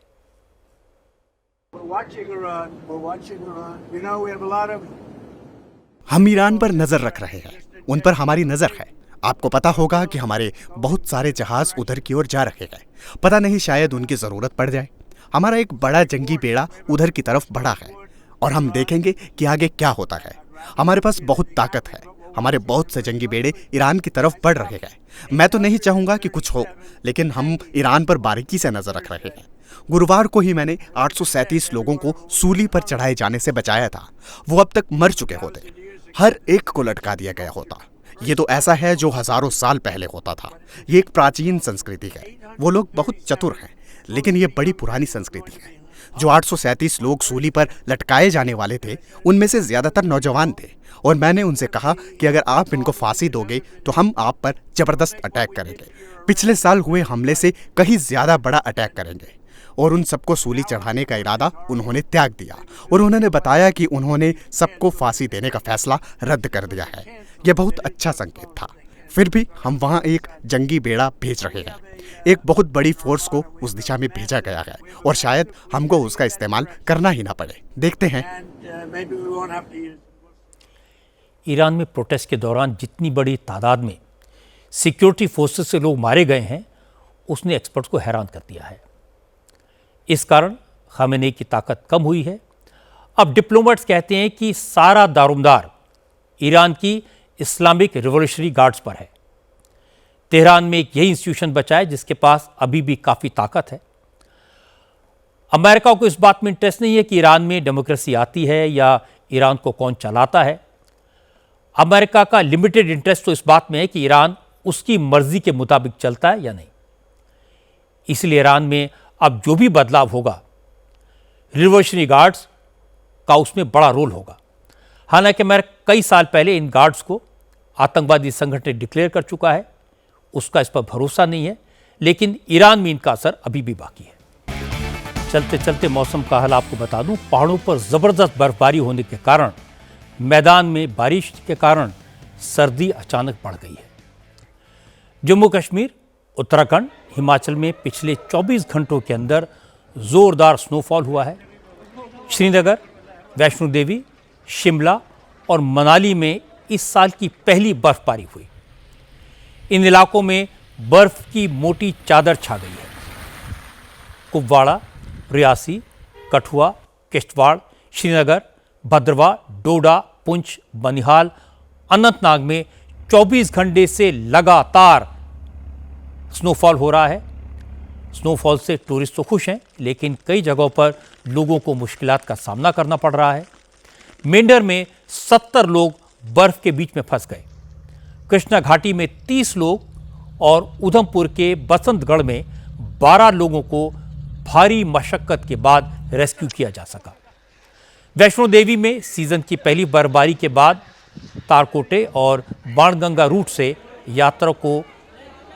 [SPEAKER 16] हम ईरान पर नजर रख रहे हैं, उन पर हमारी नजर है। आपको पता होगा कि हमारे बहुत सारे जहाज उधर की ओर जा रहे हैं, पता नहीं शायद उनकी जरूरत पड़ जाए। हमारा एक बड़ा जंगी बेड़ा उधर की तरफ बढ़ा है और हम देखेंगे कि आगे क्या होता है। हमारे पास बहुत ताकत है, हमारे बहुत से जंगी बेड़े ईरान की तरफ बढ़ रहे हैं। मैं तो नहीं चाहूंगा कि कुछ हो, लेकिन हम ईरान पर बारीकी से नजर रख रहे हैं। गुरुवार को ही मैंने 837 लोगों को सूली पर चढ़ाए जाने से बचाया था। वो अब तक मर चुके होते, हर एक को लटका दिया गया होता। ये तो ऐसा है जो हजारों साल पहले होता था। ये एक प्राचीन संस्कृति है। वो लोग बहुत चतुर हैं, लेकिन ये बड़ी पुरानी संस्कृति है। जो 837 लोग सूली पर लटकाए जाने वाले थे, उनमें से ज्यादातर नौजवान थे, और मैंने उनसे कहा कि अगर आप इनको फांसी दोगे तो हम आप पर जबरदस्त अटैक करेंगे। पिछले साल हुए हमले से कहीं ज्यादा बड़ा अटैक करेंगे। और उन सबको सूली चढ़ाने का इरादा उन्होंने त्याग दिया, और उन्होंने बताया कि उन्होंने सबको फांसी देने का फैसला रद्द कर दिया है। यह बहुत अच्छा संकेत था। फिर भी हम वहां एक जंगी बेड़ा भेज रहे हैं। एक बहुत बड़ी फोर्स को उस दिशा में भेजा गया है, और शायद हमको उसका इस्तेमाल करना ही ना पड़े। देखते हैं।
[SPEAKER 1] ईरान में प्रोटेस्ट के दौरान जितनी बड़ी तादाद में सिक्योरिटी फोर्सेस से लोग मारे गए हैं, उसने एक्सपर्ट्स को हैरान कर दिया है। इस कारण खामेनी की ताकत कम हुई है। अब डिप्लोमेट्स कहते हैं कि सारा दारोमदार ईरान की इस्लामिक रिवॉल्यूशनरी गार्ड्स पर है। तेहरान में एक यही इंस्टीट्यूशन बचा है जिसके पास अभी भी काफ़ी ताकत है। अमेरिका को इस बात में इंटरेस्ट नहीं है कि ईरान में डेमोक्रेसी आती है या ईरान को कौन चलाता है। अमेरिका का लिमिटेड इंटरेस्ट तो इस बात में है कि ईरान उसकी मर्जी के मुताबिक चलता है या नहीं। इसलिए ईरान में अब जो भी बदलाव होगा, रिवॉल्यूशनरी गार्ड्स का उसमें बड़ा रोल होगा। हालांकि अमेरिका कई साल पहले इन गार्ड्स को आतंकवादी संगठन डिक्लेयर कर चुका है, उसका इस पर भरोसा नहीं है, लेकिन ईरान में इनका असर अभी भी बाकी है। चलते चलते मौसम का हाल आपको बता दूं, पहाड़ों पर जबरदस्त बर्फबारी होने के कारण मैदान में बारिश के कारण सर्दी अचानक बढ़ गई है। जम्मू कश्मीर, उत्तराखंड, हिमाचल में पिछले 24 घंटों के अंदर जोरदार स्नोफॉल हुआ है। श्रीनगर, वैष्णो देवी, शिमला और मनाली में इस साल की पहली बर्फबारी हुई। इन इलाकों में बर्फ की मोटी चादर छा गई है। कुपवाड़ा, रियासी, कठुआ, किश्तवाड़, श्रीनगर, भद्रवाह, डोडा, पुंछ, बनिहाल, अनंतनाग में 24 घंटे से लगातार स्नोफॉल हो रहा है। स्नोफॉल से टूरिस्ट तो खुश हैं, लेकिन कई जगहों पर लोगों को मुश्किलात का सामना करना पड़ रहा है। मेंढर में 70 लोग बर्फ के बीच में फंस गए। कृष्णा घाटी में 30 लोग और उधमपुर के बसंतगढ़ में 12 लोगों को भारी मशक्कत के बाद रेस्क्यू किया जा सका। वैष्णो देवी में सीजन की पहली बर्फबारी के बाद तारकोटे और बाणगंगा रूट से यात्रा को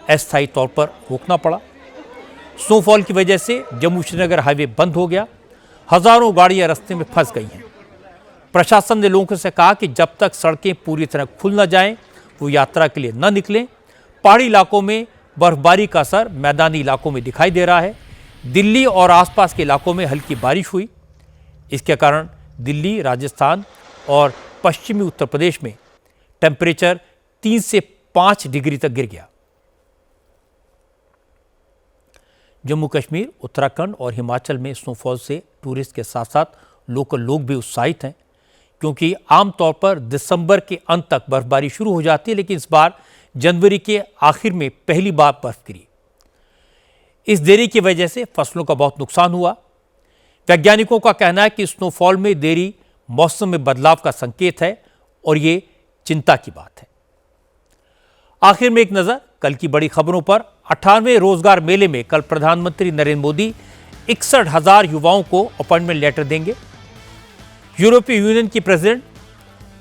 [SPEAKER 1] अस्थायी तौर पर रोकना पड़ा। स्नोफॉल की वजह से जम्मू श्रीनगर हाईवे बंद हो गया। हजारों गाड़ियां रास्ते में फंस गई हैं। प्रशासन ने लोगों से कहा कि जब तक सड़कें पूरी तरह खुल न जाएं, वो यात्रा के लिए न निकलें। पहाड़ी इलाकों में बर्फबारी का असर मैदानी इलाकों में दिखाई दे रहा है। दिल्ली और आसपास के इलाकों में हल्की बारिश हुई। इसके कारण दिल्ली, राजस्थान और पश्चिमी उत्तर प्रदेश में टेम्परेचर 3 से 5 डिग्री तक गिर गया। जम्मू कश्मीर, उत्तराखंड और हिमाचल में स्नोफॉल से टूरिस्ट के साथ साथ लोकल लोग भी उत्साहित हैं, क्योंकि आमतौर पर दिसंबर के अंत तक बर्फबारी शुरू हो जाती है, लेकिन इस बार जनवरी के आखिर में पहली बार बर्फ गिरी। इस देरी की वजह से फसलों का बहुत नुकसान हुआ। वैज्ञानिकों का कहना है कि स्नोफॉल में देरी मौसम में बदलाव का संकेत है और ये चिंता की बात है। आखिर में एक नजर कल की बड़ी खबरों पर। 98वें रोजगार मेले में कल प्रधानमंत्री नरेंद्र मोदी 61,000 युवाओं को अपॉइंटमेंट लेटर देंगे। यूरोपीय यूनियन की president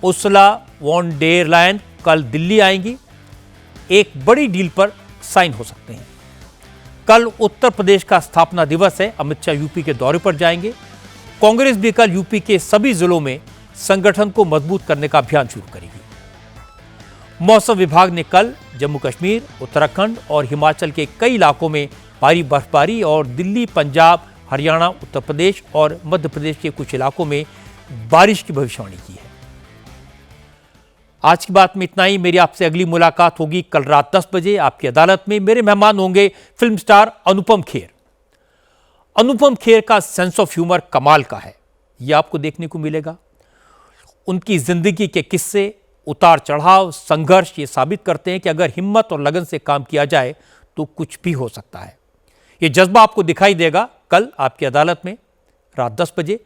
[SPEAKER 1] Ursula von der Leyen कल दिल्ली आएंगी। एक बड़ी डील पर साइन हो सकते हैं। कल उत्तर प्रदेश का स्थापना दिवस है। अमित शाह यूपी के दौरे पर जाएंगे। कांग्रेस भी कल यूपी के सभी जिलों में संगठन को मजबूत करने का अभियान शुरू करेगी। मौसम विभाग ने कल जम्मू कश्मीर, उत्तराखंड और हिमाचल के कई इलाकों में भारी बर्फबारी और दिल्ली, पंजाब, हरियाणा, उत्तर प्रदेश और मध्य प्रदेश के कुछ इलाकों में बारिश की भविष्यवाणी की है। आज की बात में इतना ही। मेरी आपसे अगली मुलाकात होगी कल रात 10 बजे आपकी अदालत में। मेरे मेहमान होंगे फिल्म स्टार अनुपम खेर। अनुपम खेर का सेंस ऑफ ह्यूमर कमाल का है। ये आपको देखने को मिलेगा। उनकी जिंदगी के किस्से, उतार चढ़ाव, संघर्ष ये साबित करते हैं कि अगर हिम्मत और लगन से काम किया जाए तो कुछ भी हो सकता है। ये जज्बा आपको दिखाई देगा कल आपकी अदालत में रात 10 बजे।